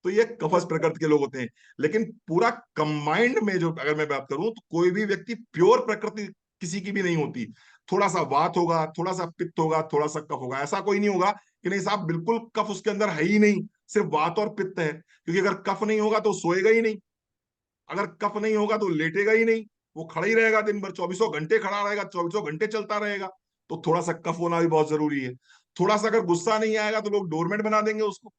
तो ये कफस प्रकृति के लोग होते हैं। लेकिन पूरा कंबाइंड में जो अगर मैं बात करूं तो कोई भी व्यक्ति प्योर प्रकृति किसी की भी नहीं होती। थोड़ा सा वात होगा, थोड़ा सा पित्त होगा, थोड़ा सा कफ होगा, ऐसा कोई नहीं होगा कि नहीं साहब बिल्कुल कफ उसके अंदर है ही नहीं, सिर्फ वात और पित्त है। क्योंकि अगर कफ नहीं होगा तो सोएगा ही नहीं, अगर कफ नहीं होगा तो लेटेगा ही नहीं, वो खड़ा ही रहेगा दिन भर, चौबीसों घंटे खड़ा रहेगा, चौबीसों घंटे चलता रहेगा। तो थोड़ा सा कफ होना भी बहुत जरूरी है। थोड़ा सा अगर गुस्सा नहीं आएगा तो लोग डोरमेट बना देंगे उसको।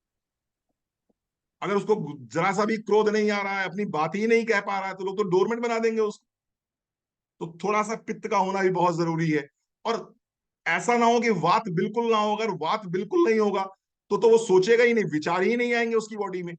अगर उसको जरा सा भी क्रोध नहीं आ रहा है, अपनी बात ही नहीं कह पा रहा है, तो लोग तो डोरमेट बना देंगे उसको। तो थोड़ा सा पित्त का होना भी बहुत जरूरी है। और ऐसा ना हो कि वात बिल्कुल ना हो, अगर वात बिल्कुल नहीं होगा तो वो सोचेगा ही नहीं, विचार ही नहीं आएंगे उसकी बॉडी में।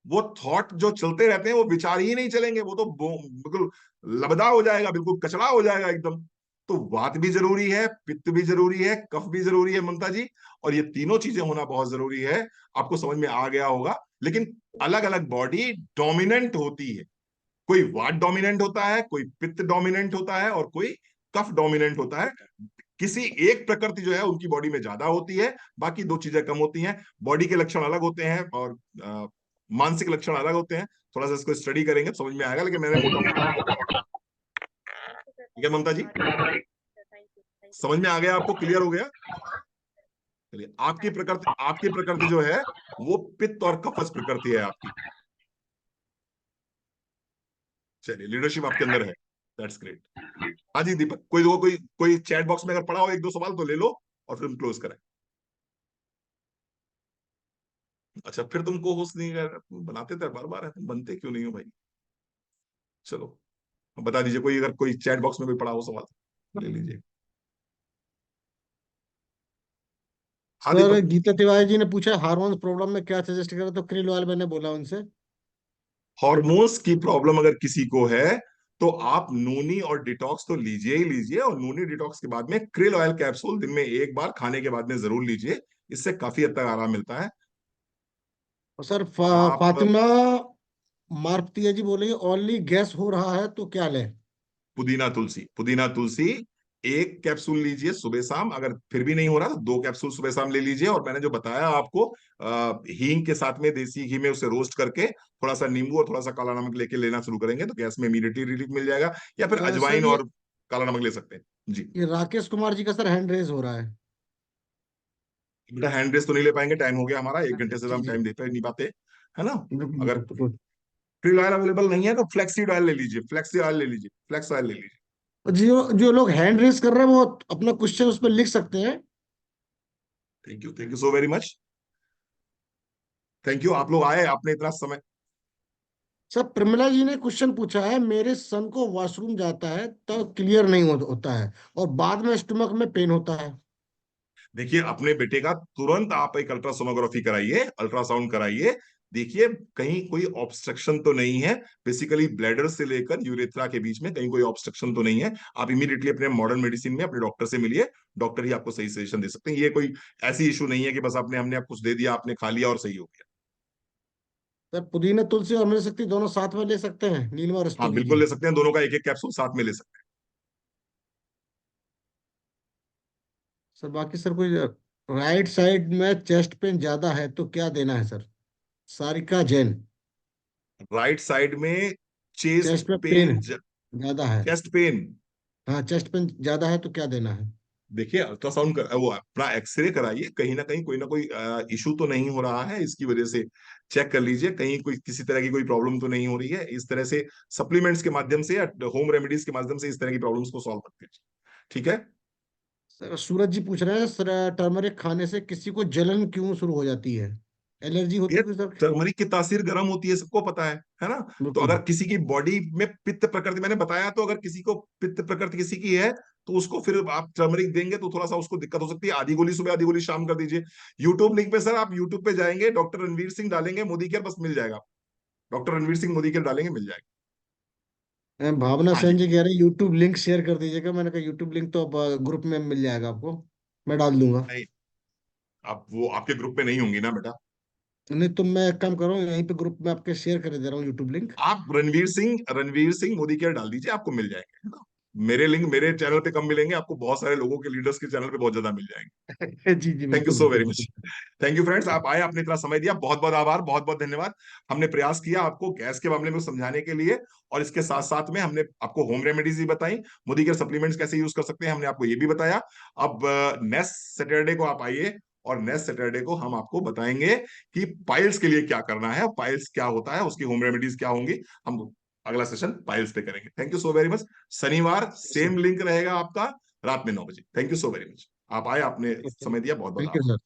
वो थॉट जो चलते रहते हैं वो विचार ही नहीं चलेंगे, वो तो बिल्कुल लबदा हो जाएगा, बिल्कुल कचड़ा हो जाएगा एकदम। तो वात भी जरूरी है, पित्त भी जरूरी है, कफ भी जरूरी है ममता जी। और ये तीनों चीजें होना बहुत जरूरी है। आपको समझ में आ गया होगा। लेकिन अलग अलग बॉडी डोमिनेंट होती है। कोई वात डोमिनेंट होता है, कोई पित्त डोमिनेंट होता है, और कोई कफ डोमिनेंट होता है। किसी एक प्रकृति जो है उनकी बॉडी में ज्यादा होती है, बाकी दो चीजें कम होती हैं। बॉडी के लक्षण अलग होते हैं और मानसिक लक्षण अलग होते हैं। थोड़ा सा इसको स्टडी करेंगे तो समझ में आएगा, लेकिन मैंने मोटा मोटा, ठीक है ममता जी, समझ में आ गया आपको? क्लियर हो गया? चलिए, आपकी प्रकृति जो है वो पित्त और कफस प्रकृति है आपकी। चलिए, लीडरशिप आपके अंदर है, दैट्स ग्रेट। हाँ जी दीपक, कोई चैट बॉक्स में अगर पड़ा हो एक दो सवाल तो ले लो और फिर हम क्लोज करें। अच्छा, फिर तुमको होस्ट नहीं कर बनाते थे बार बार है, तुम बनते क्यों नहीं हो भाई? चलो, बता दीजिए कोई, अगर कोई चैट बॉक्स में कोई पड़ा हो सवाल तो ले लीजिए। हाँ सर दीपक। गीता तिवारी जी ने पूछा हार्मोन्स प्रॉब्लम में क्या सजेस्ट करें, तो क्रिल ऑयल मैंने बोला उनसे। हॉर्मोन्स की प्रॉब्लम अगर किसी को है तो आप नूनी और डिटॉक्स तो लीजिए ही लीजिए, और नूनी डिटॉक्स के बाद में क्रिल ऑयल कैप्सूल दिन में एक बार खाने के बाद में जरूर लीजिए। इससे काफी हद तक आराम मिलता है। और सर आप फातिमा मारपतिया जी बोले ओनली गैस हो रहा है तो क्या लें। पुदीना तुलसी, पुदीना तुलसी एक कैप्सूल लीजिए सुबह शाम, अगर फिर भी नहीं हो रहा तो दो कैप्सूल सुबह शाम ले लीजिए। और मैंने जो बताया आपको, हींग के साथ में देसी घी में उसे रोस्ट करके थोड़ा सा नींबू और थोड़ा सा काला नमक लेके लेना शुरू करेंगे तो गैस में इमीडिएटली रिलीफ मिल जाएगा। या फिर सर अजवाइन ये और काला नमक ले सकते हैं जी। ये राकेश कुमार जी का सर हैंड रेज हो रहा है। बेटा हैंड रेस तो नहीं ले पाएंगे, टाइम हो गया हमारा, 1 घंटे से जी हम जी। टाइम दे नहीं पाते, है ना। बिल्कुल अगर बिल्कुल बिल्कुल। क्रिल ऑयल अवेलेबल नहीं है तो फ्लेक्सीड ऑयल ले लीजिए, फ्लेक्सी ऑयल ले लीजिए, फ्लेक्स ऑयल ले लीजिए। और जो जो लोग हैंड रेज कर रहे हैं वो अपना क्वेश्चन उस पर लिख सकते हैं। Thank you so very much. Thank you, आप लोग आए, आपने इतना समय। सर प्रमिला जी ने क्वेश्चन पूछा है, मेरे सन को वॉशरूम जाता है तो क्लियर नहीं होता है और बाद में स्टमक में पेन होता है। देखिए अपने बेटे का तुरंत आप एक अल्ट्रासोनोग्राफी कराइए, अल्ट्रासाउंड कराइए। देखिए कहीं कोई ऑब्स्ट्रक्शन तो नहीं है, बेसिकली ब्लैडर से लेकर यूरेथ्रा के बीच में कहीं कोई ऑब्स्ट्रक्शन तो नहीं है। आप इमीडिएटली अपने मॉडर्न मेडिसिन में अपने डॉक्टर से मिलिए, डॉक्टर ही आपको सही सजेशन दे सकते हैं। ये कोई ऐसी इशू नहीं है कि बस आपने हमने आप कुछ दे दिया, आपने खा लिया और सही हो गया। सर पुदीना तुलसी और मेरी शक्ति दोनों साथ में ले सकते हैं, नीलमा और हाँ रस्तोगी बिल्कुल जी। ले सकते हैं, दोनों का एक एक कैप्सूल साथ में ले सकते सर बाकी सर कोई राइट साइड में चेस्ट पेन ज्यादा है तो क्या देना है सर। सारिका जैन। हैं। राइट साइड में चेस्ट चेस्ट में पेन पेन, ज्यादा है। Chest pain. हाँ चेस्ट पेन ज्यादा है तो क्या देना है। देखिए अल्ट्रासाउंड कर, वो अपना एक्सरे कराइए, कहीं ना कोई इशू तो नहीं हो रहा है इसकी वजह से। चेक कर लीजिए कहीं कोई किसी तरह की कोई प्रॉब्लम तो नहीं हो रही है। इस तरह से सप्लीमेंट्स के माध्यम से या होम रेमेडीज के माध्यम से इस तरह की प्रॉब्लम्स को सॉल्व करते हैं। ठीक है। सर सूरज जी पूछ रहे हैं, सर टर्मरिक खाने से किसी को जलन क्यों शुरू हो जाती है, एलर्जी होती ये है कोई सर। टर्मरिक की तासीर गर्म होती है, सबको पता है ना। तो बिल्कुल। अगर किसी की बॉडी में पित्त प्रकृति, मैंने बताया, तो अगर किसी को पित्त प्रकृति किसी की है तो उसको फिर आप टर्मरिक देंगे तो थोड़ा सा उसको दिक्कत हो सकती है। आधी गोली सुबह आधी गोली शाम कर दीजिए। यूट्यूब लिंक पे, सर आप यूट्यूब पे जाएंगे, डॉक्टर रणवीर सिंह डालेंगे मोदी केयर, बस मिल जाएगा। डॉक्टर रणवीर सिंह मोदी केयर डालेंगे, मिल जाएगा। भावना हाँ सेन जी। जी कह रहे हैं यूट्यूब लिंक शेयर कर दीजिएगा, मैंने कहा यूट्यूब लिंक तो अब ग्रुप में मिल जाएगा आपको, मैं डाल दूंगा। नहीं, आप वो आपके ग्रुप पे नहीं होंगी ना बेटा। नहीं तो मैं एक काम कर रहा हूँ, यहीं पे ग्रुप में आपके शेयर कर दे रहा हूँ यूट्यूब लिंक। आप रणवीर सिंह मोदी केयर डाल दीजिए, आपको मिल जाएंगे, है ना। मेरे लिंक मेरे चैनल पे कम मिलेंगे आपको, बहुत सारे लोगों के लीडर्स के चैनल पे बहुत ज्यादा मिल जाएंगे। जी जी थैंक यू बिल्कुल सो बिल्कुल वेरी मच। बिल्कुल। थैंक यू फ्रेंड्स, आप आए, आपने इतना समय दिया, बहुत बहुत आभार, बहुत बहुत धन्यवाद। हमने प्रयास किया आपको गैस के मामले में समझाने के लिए, और इसके साथ साथ में हमने आपको होम रेमेडीज भी बताई, मोदी केयर सप्लीमेंट्स कैसे यूज कर सकते हैं हमने आपको ये भी बताया। अब नेक्स्ट सैटरडे को आप आइए, और नेक्स्ट सैटरडे को हम आपको बताएंगे कि पाइल्स के लिए क्या करना है, पाइल्स क्या होता है, उसकी होम रेमेडीज क्या होंगी। हम अगला सेशन पाइल्स पे करेंगे। Thank you so very much. शनिवार सेम लिंक रहेगा आपका, रात में 9 बजे। Thank you so very much. आप आए, आपने समय दिया, बहुत बहुत थैंक यू आभार। सर।